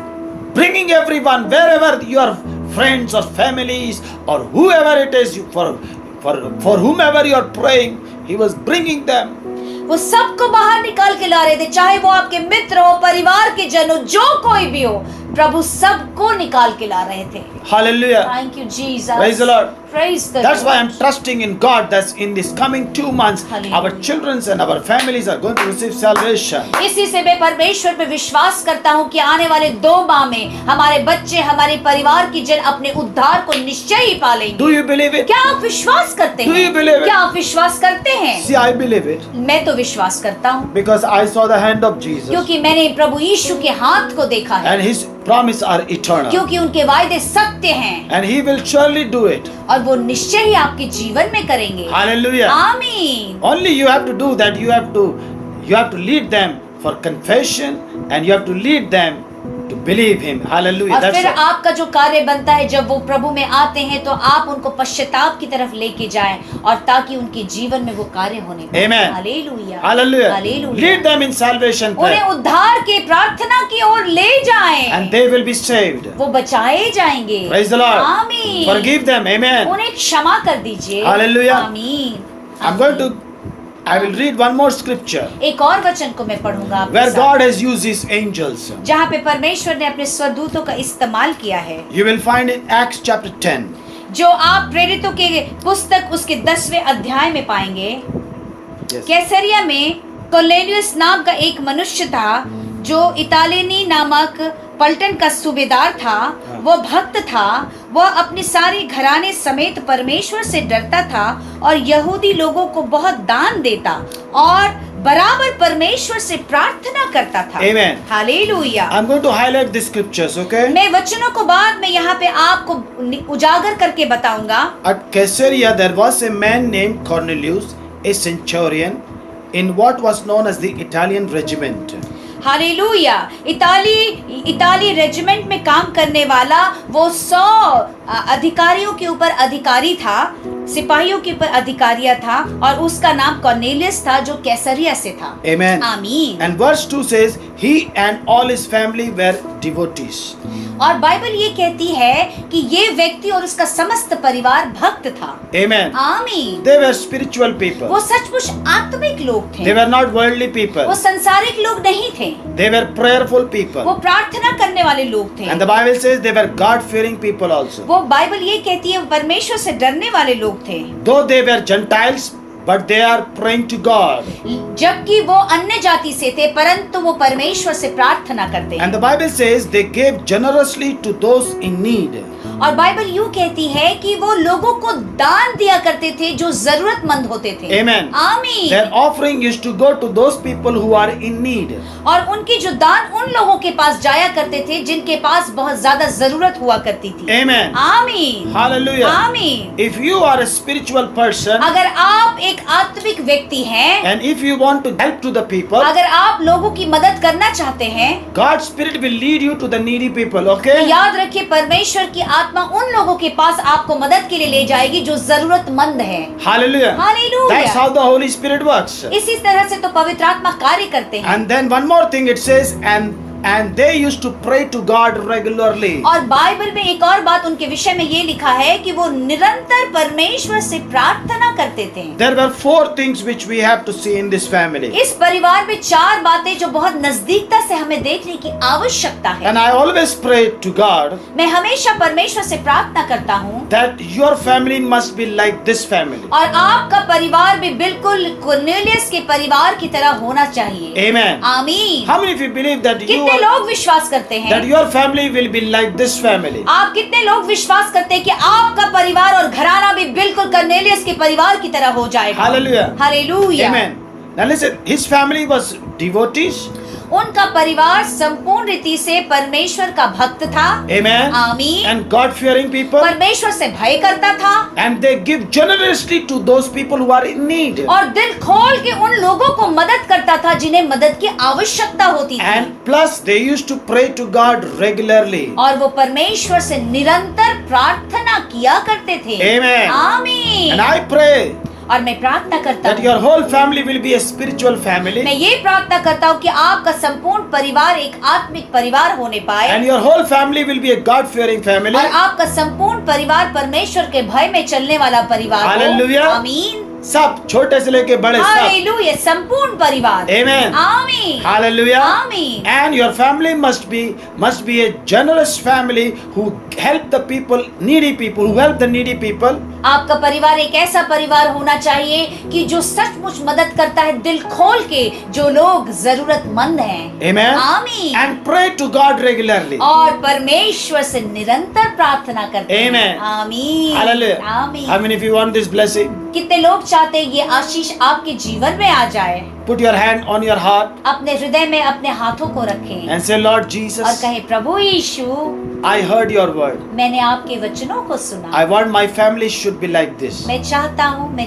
bringing everyone, wherever your friends or families or whoever it is, for whomever you are praying, He was bringing them. वो सबको बाहर निकाल के ला रहे थे, चाहे वो आपके मित्र हो, परिवार के जन हो, जो कोई भी हो, प्रभु सबको निकाल के ला रहे थे। Hallelujah. Thank you Jesus. Praise the Lord. Praise the That's why Lord। I'm trusting in God that in this coming 2 months, Hallelujah। our children and our families are going to receive salvation. इसी से मैं परमेश्वर पे विश्वास करता हूँ कि आने वाले 2 माह में हमारे बच्चे, हमारे परिवार की जन अपने उद्धार को निश्चय ही पालेंगे। Do you believe it? क्या आप विश्वास करते Do you हैं? believe it? क्या आप विश्वास करते हैं? See, I believe it मैं तो विश्वास करता हूँ because I saw the hand of Jesus क्योंकि मैंने प्रभु यीशु के हाथ को देखा है, and His promise are eternal. क्योंकि उनके वायदे सत्य हैं And He will surely do it. और वो निश्चय ही आपके जीवन में करेंगे। Hallelujah. आमीन। Only you have to do that. You have to lead them for confession and you have to lead them to believe Him. Hallelujah. और That's फिर all. आपका जो कार्य बनता है जब वो प्रभु में आते हैं तो आप उनको पश्चाताप की तरफ लेके जाएं और ताकि उनके जीवन में वो कार्य होने पाए। Amen. Hallelujah. Hallelujah. Hallelujah. Lead them in salvation उन्हें prayer उद्धार की प्रार्थना की ओर ले जाएं, and they will be saved. वो बचाए जाएंगे। Praise the Lord. आमीन। Forgive them. Amen. उन्हें क्षमा कर दीजिए। Hallelujah. आमीन। I will read one more scripture एक और वचन को मैं पढ़ूंगा आपके where साथ, God has used His angels. जहाँ पे परमेश्वर ने अपने स्वर्गदूतों का इस्तेमाल किया है, You will find in Acts chapter 10. जो आप प्रेरितों के पुस्तक उसके 10वें अध्याय में पाएंगे। Yes. कैसरिया में कोर्नेलियस नाम का एक मनुष्य था जो इतालिनी नामक पलटन का सूबेदार था। वो भक्त था, वह अपने सारे घराने समेत परमेश्वर से डरता था और यहूदी लोगों को बहुत दान देता और बराबर परमेश्वर से प्रार्थना करता था। Amen. Hallelujah. I'm going to highlight the scriptures, okay? मैं वचनों को बाद में यहाँ पे आपको उजागर करके बताऊंगा। At Caesarea there was a man named Cornelius, a centurion in what was known as the Italian regiment. Hallelujah. इताली रेजिमेंट में काम करने वाला वो 100 अधिकारियों के ऊपर अधिकारी था। सिपाहियों के ऊपर अधिकारिया था और उसका नाम कॉर्नेलियस था जो कैसरिया से था। Amen. आमीन। And verse 2 says, he and all his family were devotees. और बाइबल ये कहती है कि ये व्यक्ति और उसका समस्त परिवार भक्त था। Amen. आमीन। They were spiritual people. वो सचमुच आत्मिक लोग They थे, were not worldly people. वो संसारिक लोग नहीं थे, They were prayerful वो people. प्रार्थना करने वाले लोग थे। And the Bible says they were God-fearing people also. वो बाइबल ये कहती है वो परमेश्वर से डरने वाले लोग थे, Though they were Gentiles, but they are praying to God. जबकि वो अन्य जाति से थे परंतु वो परमेश्वर से प्रार्थना करते हैं। And the Bible says they gave generously to those in need. और बाइबल यूं कहती है कि वो लोगों को दान दिया करते थे जो जरूरतमंद होते थे। Amen. आमीन। Their offering used to go to those people who are in need. और उनकी जो दान उन लोगों के पास जाया करते थे जिनके पास बहुत ज्यादा जरूरत हुआ करती थी। Amen. आमीन। Hallelujah. आमीन। If you are a spiritual person अगर आप एक आत्मिक व्यक्ति हैं, and if you want to help to the people, अगर आप लोगों की मदद करना चाहते हैं, God's Spirit will lead you to the needy people, तो okay? याद रखिए परमेश्वर की आत्मा उन लोगों के पास आपको मदद के लिए ले जाएगी जो जरूरतमंद है। Hallelujah. Hallelujah. That's how the Holy Spirit works. इसी तरह से तो पवित्र आत्मा कार्य करते हैं। And then one more thing it says, and they used to pray to God regularly. और बाइबल में एक और बात उनके विषय में ये लिखा है कि वो निरंतर परमेश्वर से प्रार्थना करते थे। There were 4 things which we have to see in this family. इस परिवार में 4 बातें जो बहुत नजदीकता से हमें देखने की आवश्यकता है। And I always pray to God मैं हमेशा परमेश्वर से प्रार्थना करता हूँ that your family must be like this family. और आपका परिवार भी बिल्कुल कॉर्नेलियस के परिवार की तरह होना चाहिए। Amen. आमीन। How many of you believe that कितने लोग विश्वास करते that हैं? your family will be like this family? आप कितने लोग विश्वास करते हैं कि आपका परिवार और घराना भी बिल्कुल कॉर्नेलियस के परिवार की तरह हो जाएगा? Hallelujah. Hallelujah. Amen. Now listen, his family was devotees. उनका परिवार संपूर्ण रीति से परमेश्वर का भक्त था। Amen. आमीन। And God-fearing people. परमेश्वर से भय करता था And they give generously to those people who are in need. और दिल खोल के उन लोगों को मदद करता था जिन्हें मदद की आवश्यकता होती थी। And plus they used to pray to God regularly. और वो परमेश्वर से निरंतर प्रार्थना किया करते थे। Amen. आमीन। And I pray और मैं प्रार्थना करता that हूँ, your whole family will be a spiritual family. मैं ये प्रार्थना करता हूँ कि आपका संपूर्ण परिवार एक आत्मिक परिवार होने पाए And your whole family will be a God-fearing family. और आपका संपूर्ण परिवार परमेश्वर के भय में चलने वाला परिवार हो। Hallelujah. आमीन। सब छोटे से लेके बड़े सब. हालेलुया। संपूर्ण परिवार। Amen. आमीन। Hallelujah. आमीन। And your family must be a generous family who help the people, needy people, who help the needy people. आपका परिवार एक ऐसा परिवार होना चाहिए कि जो सचमुच मदद करता है दिल खोल के जो लोग जरूरतमंद हैं। Amen. आमीन। And pray to God regularly. और परमेश्वर से निरंतर प्रार्थना करते हैं। Amen. आमीन। Hallelujah. आमीन। How many of you want this blessing? कितने लोग चाहते हैं ये आशीष आपके जीवन में आ जाए? Put your hand on your heart अपने हृदय में अपने हाथों को रखें and say, Lord और Jesus, कहे प्रभु यीशु I heard your word. मैंने आपके वचनों को सुना। I want my family should be like this. मैं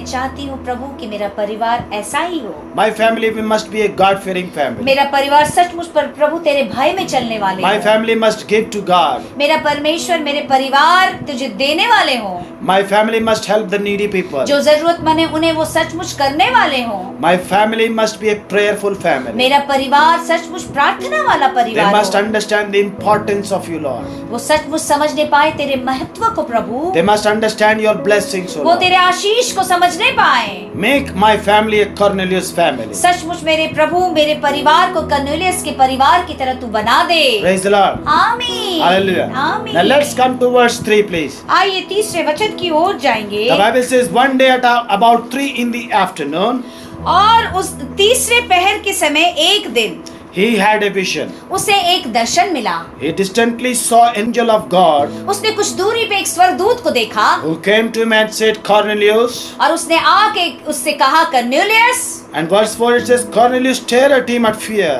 चाहती हूँ प्रभु कि मेरा परिवार ऐसा ही हो। My family must be a God-fearing family. मेरा परिवार सचमुच पर प्रभु तेरे भय में चलने वाले My हो। family must give to God. मेरा परमेश्वर मेरे परिवार तुझे देने वाले हो। My family must help the needy people. जो जरूरतमंद है उन्हें वो सचमुच करने वाले हो। My family must be a prayerful family. मेरा परिवार सचमुच प्रार्थना वाला They परिवार must हो। understand the importance of you, Lord. वो सचमुच समझने पाए तेरे महत्व को प्रभु। They must understand your blessings, O वो Lord. तेरे आशीष को समझने पाए। Make my family a Cornelius family. सचमुच मेरे प्रभु मेरे परिवार को कर्नेलियस के परिवार की तरह तू बना दे। Praise the Lord. आमीन। Hallelujah. आमीन। Now let's come to verse 3, please. आइए तीसरे वचन की ओर जाएंगे। The Bible says one day at about 3 in the afternoon, और उस तीसरे पहर के समय एक दिन he had a vision. उसे एक दर्शन मिला। He distantly saw angel of God उसने कुछ दूरी पे एक स्वर्गदूत को देखा who came to him and said, Cornelius. और उसने आके उससे कहा Cornelius. And verse 4 it says, Cornelius stared at him at fear.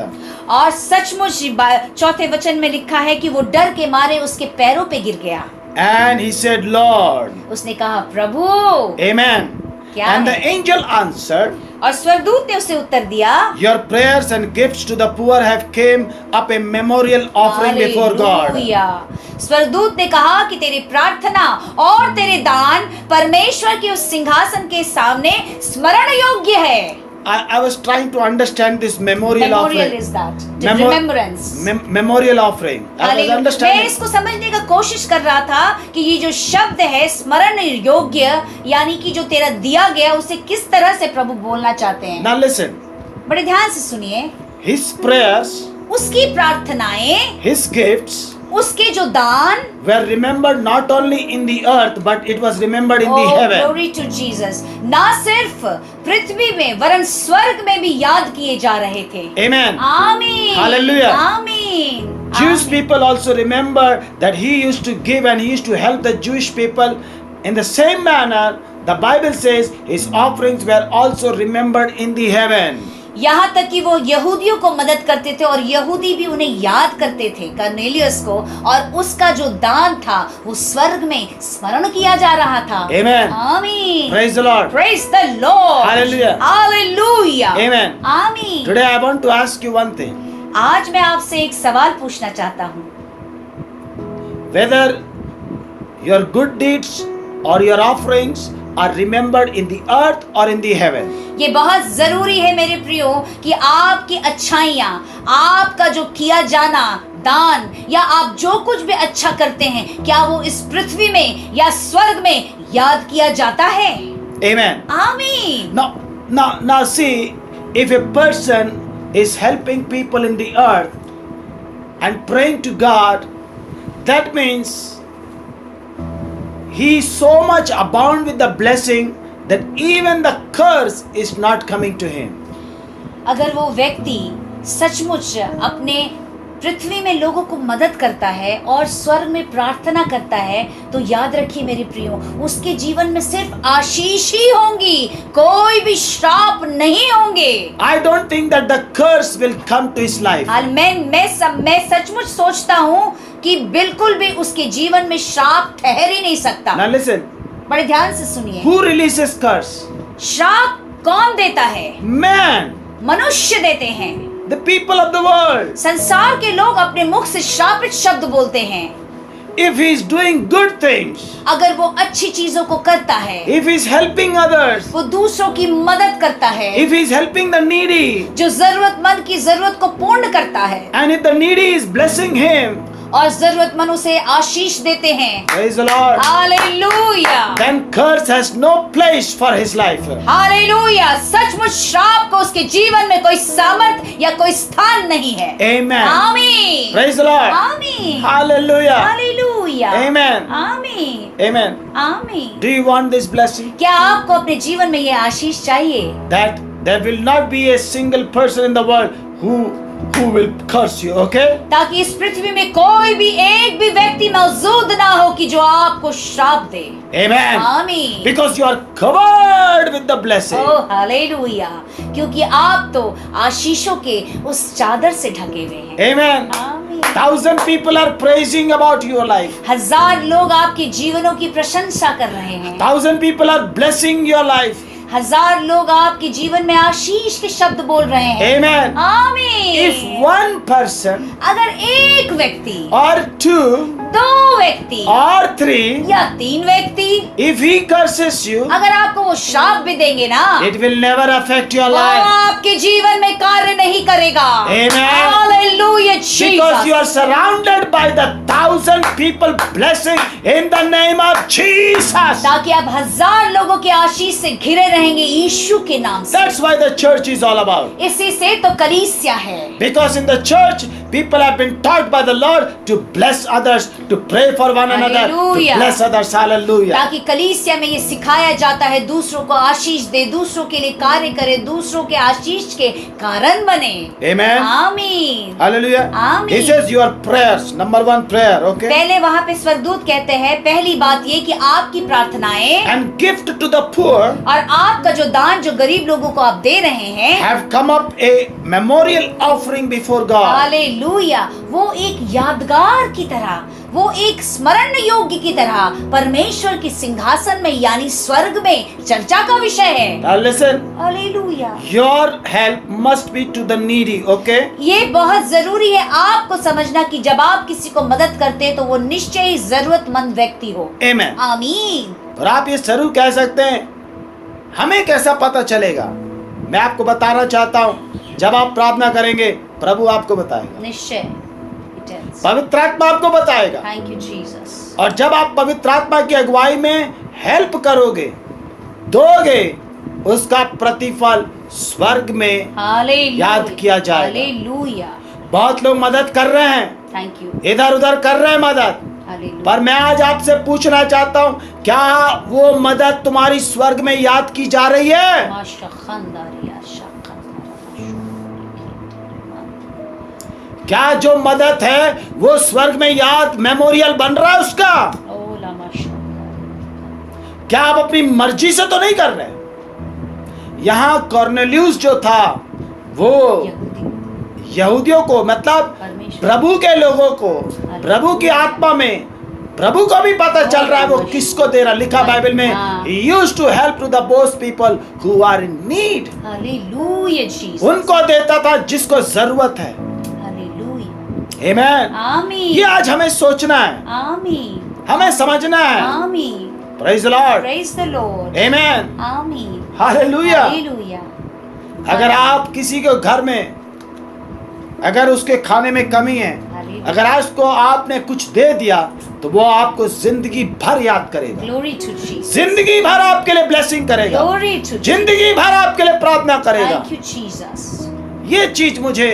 और सचमुच चौथे वचन में लिखा है कि वो डर के मारे उसके पैरों पे गिर गया। And he said, Lord. उसने कहा प्रभु। Amen. क्या And the है? angel answered, और स्वर्गदूत ने उसे उत्तर दिया, your prayers and gifts to the poor have came up a memorial offering before God. Hallelujah. स्वर्गदूत ने कहा कि तेरी प्रार्थना और तेरे दान परमेश्वर के उस सिंहासन के सामने स्मरण योग्य है। I was trying to understand this memorial Memorial offering. is that, the Memo- remembrance. Memorial offering. I was hallelujah. मैं understanding. इसको समझने का कोशिश कर रहा था कि ये जो शब्द है स्मरण योग्य, यानी कि जो तेरा दिया गया उसे किस तरह से प्रभु बोलना चाहते हैं। Now listen. बड़े ध्यान से सुनिए। His prayers, उसकी प्रार्थनाएं, his gifts उसके जो दान, were remembered not only in the earth but it was remembered in the heaven. Glory to Jesus, ना सिर्फ पृथ्वी में वरन स्वर्ग में भी याद किए जा रहे थे। Amen. आमीन। Hallelujah. आमीन। Jewish आमीन। people also remember that he used to give and he used to help the Jewish people in the same manner. The Bible says his offerings were also remembered in the heaven. यहाँ तक कि वो यहूदियों को मदद करते थे और यहूदी भी उन्हें याद करते थे, कर्नेलियस को, और उसका जो दान था वो स्वर्ग में स्मरण किया जा रहा था। Amen. आमीन। Praise the Lord. Praise the Lord. Hallelujah. Hallelujah. Amen. आमीन। Today I want to ask you one thing. आज मैं आपसे एक सवाल पूछना चाहता हूँ। Whether your good deeds or your offerings are remembered in the earth or in the heaven. ये बहुत जरूरी है मेरे प्रियो कि आपकी अच्छाइयाँ, आपका जो किया जाना दान या आप जो कुछ भी अच्छा करते हैं, क्या वो इस पृथ्वी में या स्वर्ग में याद किया जाता है। Amen. आमीन। Now see, if a person is helping people in the earth and praying to God, that means he is so much abound with the blessing that even the curse is not coming to him. अगर वो व्यक्ति सचमुच अपने पृथ्वी में लोगों को मदद करता है और स्वर्ग में प्रार्थना करता है, तो याद रखिए मेरे प्रियो, उसके जीवन में सिर्फ आशीष ही होंगी, कोई भी श्राप नहीं होंगे। I don't think that the curse will come to his life. मैं सचमुच सोचता हूँ कि बिल्कुल भी उसके जीवन में श्राप ठहर ही नहीं सकता। Now listen. बड़े ध्यान से सुनिए। Who releases curse? श्राप कौन देता है? Man. मनुष्य देते हैं। The people of the world. संसार के लोग अपने मुख से श्रापित शब्द बोलते हैं। If he is doing good things, अगर वो अच्छी चीजों को करता है, if he is helping others, वो दूसरों की मदद करता है, if he is helping the needy, जो जरूरतमंद की जरूरत को पूर्ण करता है, and if the needy is blessing him, और जरूरतमंद उसे आशीष देते हैं, praise the Lord, hallelujah, then curse has no place for his life. Hallelujah, सचमुच श्राप को उसके जीवन में कोई सामर्थ या कोई स्थान नहीं है। Amen. आमीन। Praise the Lord. आमीन। Hallelujah. हालेलुया। Amen. आमीन। Amen. आमीन। Do you want this blessing? क्या आपको अपने जीवन में ये आशीष चाहिए? That there will not be a single person in the world who will curse you, okay? ताकि इस पृथ्वी में कोई भी एक भी व्यक्ति मौजूद ना हो कि जो आपको श्राप दे। Amen. आमीन। Because you are covered with the blessing. Oh hallelujah, क्योंकि आप तो आशीषों के उस चादर से ढके हुए हैं। Amen. आमीन। 1,000 people are praising about your life. 1000 लोग आपके जीवनों की प्रशंसा कर रहे हैं। 1,000 people are blessing your life. 1000 लोग आपके जीवन में आशीष के शब्द बोल रहे हैं। Amen. आमीन। If one person अगर एक व्यक्ति or two 2 व्यक्ति or 3, या 3 व्यक्ति if he curses you, अगर आपको वो श्राप भी देंगे ना, it will never affect your वो life. आपके जीवन में कार्य नहीं करेगा। Amen. Hallelujah, Because you are Jesus। surrounded by the 1,000 people blessing in the name of Jesus. ताकि आप 1000 लोगों के आशीष से घिरे रहेंगे यीशु के नाम से। That's why the church is all about. इसी से तो कलीसिया है। Because in the church, people have been taught by the Lord to bless others, to pray for one another, to Hallelujah. bless others. Hallelujah. ताकि कलीसिया में ये सिखाया जाता है दूसरों को आशीष दे, दूसरों के लिए कार्य करे, दूसरों के आशीष के कारण बने। Amen. आमीन। Hallelujah. Amen. He says your prayers, number 1 prayer, okay? पहले वहाँ पे स्वर्गदूत कहते हैं, पहली बात ये कि आपकी प्रार्थनाएं And gift to the poor और आपका जो दान जो गरीब लोगों को आप दे रहे हैं, have come up a memorial offering before God. Hallelujah, वो एक यादगार की तरह, वो एक स्मरण योग्य की तरह परमेश्वर के सिंहासन में यानी स्वर्ग में चर्चा का विषय है। Now listen, hallelujah. your help must be to the needy, okay? ये बहुत जरूरी है आपको समझना कि जब आप किसी को मदद करते हैं तो वो निश्चय ही जरूरतमंद व्यक्ति हो। Amen. आमीन। और आप ये जरूर कह सकते हैं, हमें कैसा पता चलेगा? मैं आपको बताना चाहता हूँ, जब आप प्रार्थना करेंगे प्रभु आपको बताएगा, निश्चय पवित्र आत्मा आपको बताएगा। Thank you Jesus. और जब आप पवित्र आत्मा की अगुवाई में हेल्प करोगे, दोगे, उसका प्रतिफल स्वर्ग में हालेलुया याद किया जाएगा। हालेलुया। बहुत लोग मदद कर रहे हैं, थैंक यू। इधर उधर कर रहे हैं मदद, हालेलुया। पर मैं आज आपसे पूछना चाहता हूँ, क्या वो मदद तुम्हारी स्वर्ग में याद की जा रही है? क्या जो मदद है वो स्वर्ग में याद मेमोरियल बन रहा है उसका? क्या आप अपनी मर्जी से तो नहीं कर रहे? यहाँ कॉर्नेलियुस जो था वो यहूदियों को, मतलब प्रभु के लोगों को, प्रभु की आत्मा में प्रभु को भी पता चल रहा है वो किसको दे रहा। लिखा बाइबल में, he used to help to the those people who are in need. Hallelujah Jesus. उनको देता था जिसको जरूरत है। हालेलुया। आमेन। आमीन। ये आज हमें सोचना है, आमीन। हमें समझना है। आमीन। Praise the lord. Praise the lord. Amen. आमीन। हालेलुया। हालेलुया। अगर आप किसी के घर में, अगर उसके खाने में कमी है, अगर आज को आपने कुछ दे दिया तो वो आपको जिंदगी भर याद करेगा। Glory to Jesus. जिंदगी भर आपके लिए ब्लेसिंग करेगा। ग्लोरी टू जिंदगी भर आपके लिए प्रार्थना करेगा। Thank you Jesus. ये चीज मुझे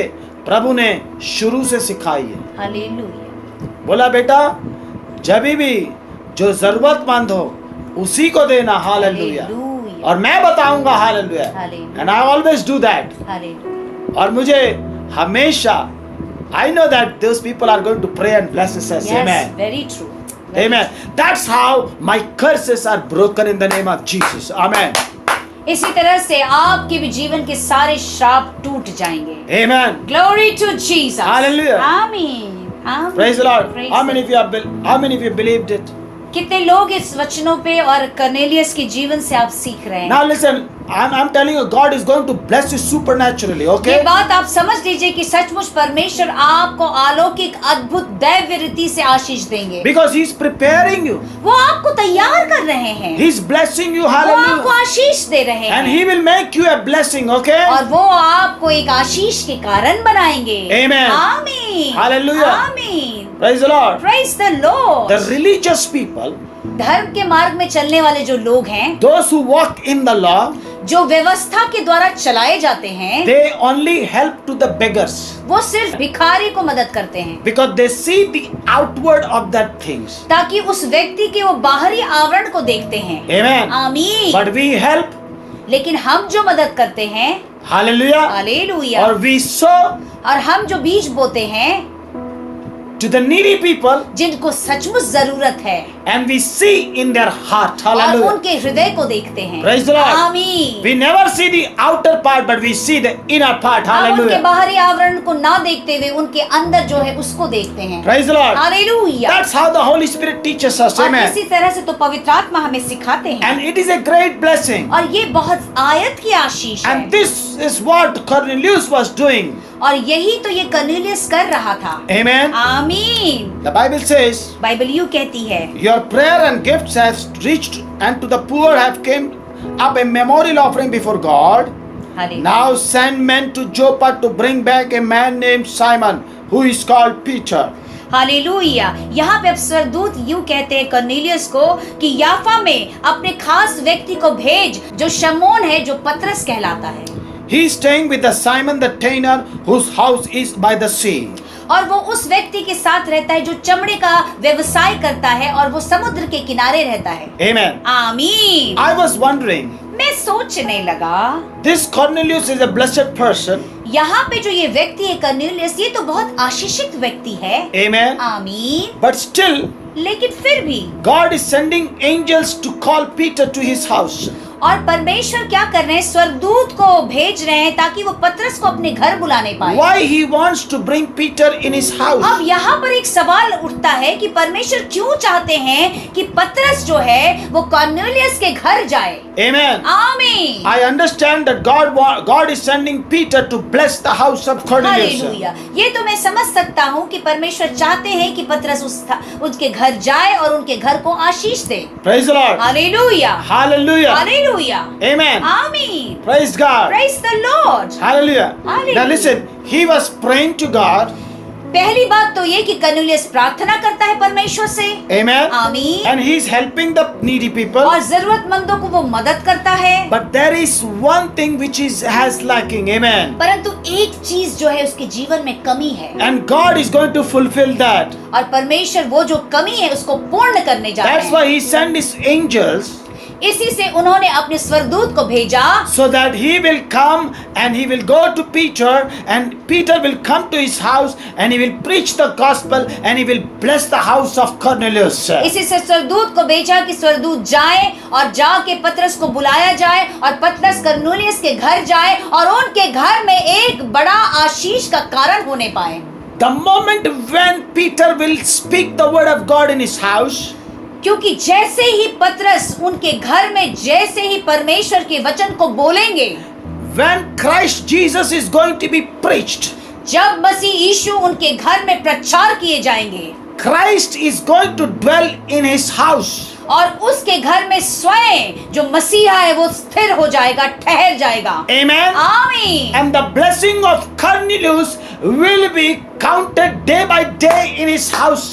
प्रभु ने शुरू से सिखाई है। हालेलुया। बोला बेटा, जब भी जो जरूरतमंद हो उसी को देना। हालेलुया। और मैं बताऊंगा। Hallelujah. And I always do that. Hallelujah. और मुझे हमेशा, I know that those people are going to pray and bless us. Amen. Very true. Amen. That's how my curses are broken in the name of Jesus. Amen. इसी तरह से आपके भी जीवन के सारे श्राप टूट जाएंगे। Amen. Glory to Jesus. Hallelujah. Amen. Amen. Praise the Lord. Praise How many of you have how many of you believed it? कितने लोग इस वचनों पे और कर्नेलियस के जीवन से आप सीख रहे हैं? Now listen, I'm telling you, God is going to bless you supernaturally. Okay? ये बात आप समझ लीजिए कि सचमुच परमेश्वर आपको अलौकिक अद्भुत दैव्य रीति से आशीष देंगे। Because He's preparing you. वो आपको तैयार कर रहे हैं। He's blessing you. वो आपको Hallelujah. आशीष दे रहे हैं। And He will make you a blessing. Okay? और वो आपको एक आशीष के कारण बनाएंगे। Amen. आमीन। Hallelujah. आमीन। Praise the Lord. Praise the Lord. The religious people, धर्म के मार्ग में चलने वाले जो लोग हैं, those who walk in the law, जो व्यवस्था के द्वारा चलाए जाते हैं, they only help to the beggars वो सिर्फ भिखारी को मदद करते हैं because they see the outward of that things. ताकि उस व्यक्ति के वो बाहरी आवरण को देखते हैं। Amen. आमीन। But we help. लेकिन हम जो मदद करते हैं, Hallelujah. Hallelujah, Or we sow और हम जो बीज बोते हैं to the needy people, जिनको सचमुच जरूरत है, and we see in their heart. और Hallelujah. उनके हृदय को देखते हैं। Praise the Lord. आमीन। We never see the outer part, but we see the inner part. हम उनके Hallelujah. बाहरी आवरण को ना देखते हुए उनके अंदर जो है उसको देखते हैं। Praise the Lord. Hallelujah. That's how the Holy Spirit teaches us. और Amen. इसी तरह से तो पवित्र आत्मा हमें सिखाते हैं। And it is a great blessing. और ये बहुत आयत की आशीष है। And this is what Cornelius was doing. और यही तो ये कर्नेलियस कर रहा था। Amen. आमीन। The Bible says, बाइबल यूं कहती है, your prayer and gifts have reached, and to the poor have came up a memorial offering before God. Hallelujah. Now send men to Joppa to bring back a man named Simon, who is called Peter. Hallelujah. यहाँ पे अब स्वर्गदूत यूं कहते हैं Cornelius को कि याफा में अपने खास व्यक्ति को भेज जो शमौन है, जो पतरस कहलाता है। He is staying with the Simon the tanner, whose house is by the sea. और वो उस व्यक्ति के साथ रहता है जो चमड़े का व्यवसाय करता है और वो समुद्र के किनारे रहता है। Amen. आमीन। I was wondering, मैं सोचने लगा, this Cornelius is a blessed person. यहाँ पे जो ये व्यक्ति है कर्नेलियस, ये तो बहुत आशीषित व्यक्ति है। Amen. आमीन। But still, लेकिन फिर भी God is sending angels to call Peter to his house. और परमेश्वर क्या कर रहे हैं, स्वर्गदूत को भेज रहे हैं ताकि वो पतरस को अपने घर बुलाने पाए। Why he wants to bring Peter in his house? अब यहाँ पर एक सवाल उठता है कि परमेश्वर क्यों चाहते हैं कि पतरस जो है वो कॉर्नेलियस के घर जाए। Amen. आमीन। I understand that God is sending Peter to bless the house of Cornelius. Hallelujah. ये तो मैं समझ सकता हूँ कि परमेश्वर चाहते हैं कि पतरस उसके घर जाए और उनके घर को आशीष दे। Praise the Lord. Hallelujah. Hallelujah. Hallelujah. Amen. आमीन। Praise God. Praise the Lord. Hallelujah. Hallelujah. Now listen, he was praying to God. पहली बात तो ये कि कॉर्नेलियस प्रार्थना करता है परमेश्वर से। Amen. आमीन। And he is helping the needy people. और जरूरतमंदों को वो मदद करता है। But there is one thing which has lacking. Amen. परंतु एक चीज जो है उसके जीवन में कमी है। And God is going to fulfill that. और परमेश्वर वो जो कमी है उसको पूर्ण करने जा रहे That's हैं। why he sent his angels इसी से उन्होंने अपने स्वर्गदूत को भेजा so that he will come and he will go to Peter and Peter will come to his house and he will preach the gospel and he will bless the house of Cornelius. इसी से स्वर्गदूत को भेजा कि स्वर्गदूत जाए और जाके पतरस को बुलाया जाए और पतरस कॉर्नेलियस के घर जाए और उनके घर में एक बड़ा आशीष का कारण होने पाए। The moment when Peter will speak the word of God in his house, क्योंकि जैसे ही पतरस उनके घर में जैसे ही परमेश्वर के वचन को बोलेंगे, when Christ Jesus is going to be preached, जब मसीह यीशु उनके घर में प्रचार किए जाएंगे, Christ is going to dwell in his house. और उसके घर में स्वयं जो मसीहा है वो स्थिर हो जाएगा, ठहर जाएगा। Amen. आमीन। And the blessing of Cornelius will be counted day by day in his house.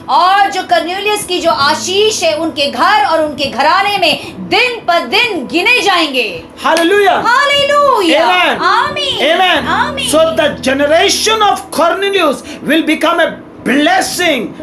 और जो कॉर्नेलियस की जो आशीष है उनके घर और उनके घराने में दिन पर दिन गिने जाएंगे। Hallelujah. हालेलुया। Amen. आमीन। Amen. आमीन। So the generation of Cornelius will become a blessing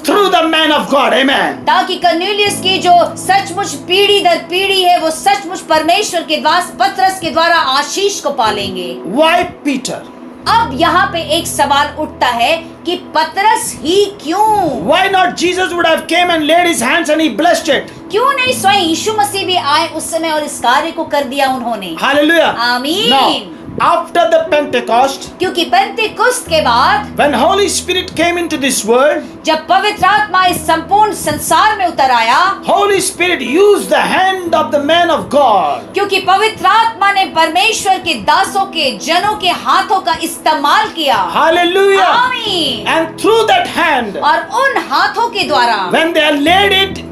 through the man of God. Amen. ताकि कॉर्नेलियस की जो सचमुच पीढ़ी दर पीढ़ी है वो सचमुच परमेश्वर के द्वारा पतरस के द्वारा आशीष को पालेंगे। Why Peter? अब यहाँ पे एक सवाल उठता है कि पतरस ही क्यों? Why not Jesus would have came and laid his hands and he blessed it? क्यों नहीं स्वयं यीशु मसीह भी आए उस समय और इस कार्य को कर दिया उन्होंने। Hallelujah. आमीन। Now, after the Pentecost, क्योंकि पेंतेकुस्त के बाद when Holy Spirit came into this world, जब पवित्र आत्मा इस संपूर्ण संसार में उतर आया, Holy Spirit used the hand of the man of God. क्योंकि पवित्र आत्मा ने परमेश्वर के दासों के जनों के हाथों का इस्तेमाल किया। Hallelujah. आमीन। And through that hand, और उन हाथों के द्वारा when they laid it,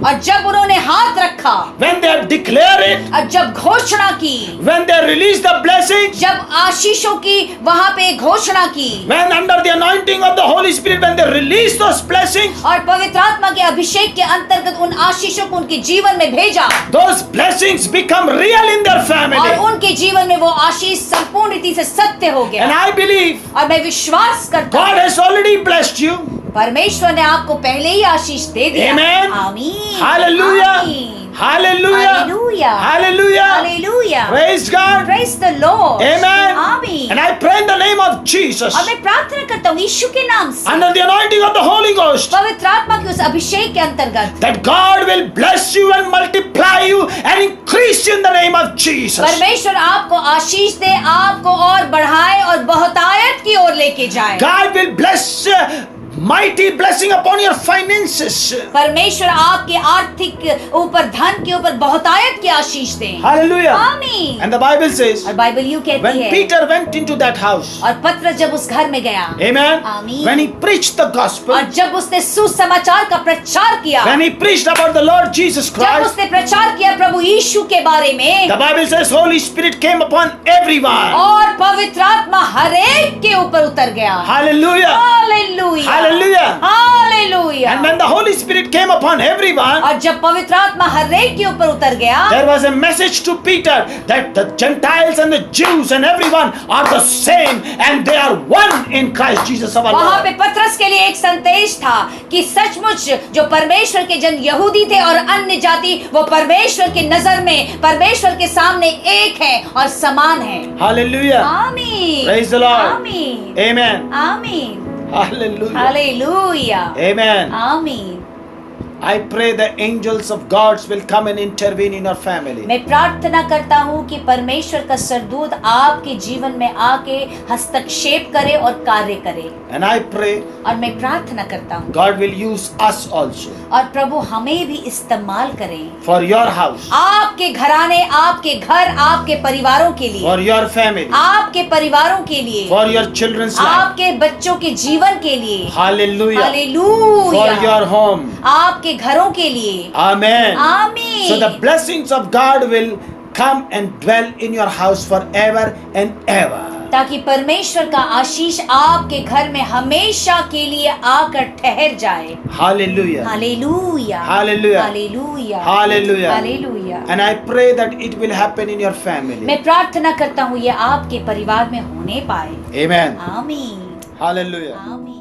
और जब उन्होंने हाथ रखा, when they declared it, और जब घोषणा की, when they released the blessings, जब आशीषों की वहां पे घोषणा की, when under the anointing of the Holy Spirit, when they released those blessings, और पवित्र आत्मा के अभिषेक के अंतर्गत उन आशीषों को उनके जीवन में भेजा, those blessings become real in their और family. उनके जीवन में वो आशीष संपूर्ण रीति से सत्य हो And गया। I believe और मैं विश्वास करता God हूँ has already blessed you. परमेश्वर ने आपको पहले ही आशीष दे दिया। Amen. आमीन। Hallelujah. आमीन। Hallelujah. Hallelujah. Hallelujah. Hallelujah. Praise God. Praise the Lord. Amen. आमीन। And I pray in the name of Jesus, और मैं प्रार्थना करता हूँ यीशु के नाम से, under the anointing of the Holy Ghost, पवित्र आत्मा के उस अभिषेक के अंतर्गत, that God will bless you and multiply you and increase you in the name of Jesus. परमेश्वर आपको आशीष दे, आपको और बढ़ाए और बहुतायत की ओर लेके जाए। God will bless mighty blessing upon your finances. परमेश्वर आपके आर्थिक ऊपर, धन के ऊपर बहुतायत की आशीष दे। Hallelujah. आमीन। And the Bible says, और बाइबल यूं कहती when है, Peter went into that house, और पतरस जब उस घर में गया, amen, आमीन, when he preached the gospel, और जब उसने सुसमाचार का प्रचार किया, when he preached about the Lord Jesus जब Christ, उसने प्रचार किया प्रभु यीशु के बारे में, the Bible says Holy Spirit came upon everyone. और पवित्र आत्मा हर एक के ऊपर उतर गया। Hallelujah. Hallelujah. Hallelujah. Hallelujah. And when the Holy Spirit came upon everyone, और जब पवित्र आत्मा हर एक के ऊपर उतर गया, there was a message to Peter that the Gentiles and the Jews and everyone are the same and they are one in Christ Jesus our वहाँ Lord. पे पतरस के लिए एक संदेश था कि सचमुच जो परमेश्वर के जन यहूदी थे और अन्य जाति, वो परमेश्वर की नजर में, परमेश्वर के सामने एक है और समान है। Hallelujah. आमीन। Praise the Lord. आमीन। Amen. आमीन। Hallelujah. हालेलुया। Amen. आमीन। I pray the angels of God will come and intervene in your family. मैं प्रार्थना करता हूँ कि परमेश्वर का सरदूत आपके जीवन में आके हस्तक्षेप करे और कार्य करे। And I pray और मैं प्रार्थना करता हूँ God will use us also और प्रभु हमें भी इस्तेमाल करें for your house, आपके घराने, आपके घर, आपके परिवारों के लिए, for your family, आपके परिवारों के लिए, for your children's life. आपके बच्चों के जीवन के लिए, Hallelujah. For hallelujah, your home. आपके घरों के लिए, Amen. आमीन। So the blessings of God will come and dwell in your house forever and ever. ताकि परमेश्वर का आशीष आपके घर में हमेशा के लिए आकर ठहर जाए। Hallelujah. Hallelujah, Hallelujah. Hallelujah, Hallelujah. Hallelujah. And I pray that it will happen in your family. मैं प्रार्थना करता हूँ ये आपके परिवार में होने पाए। Amen. आमीन, Hallelujah. आमीन।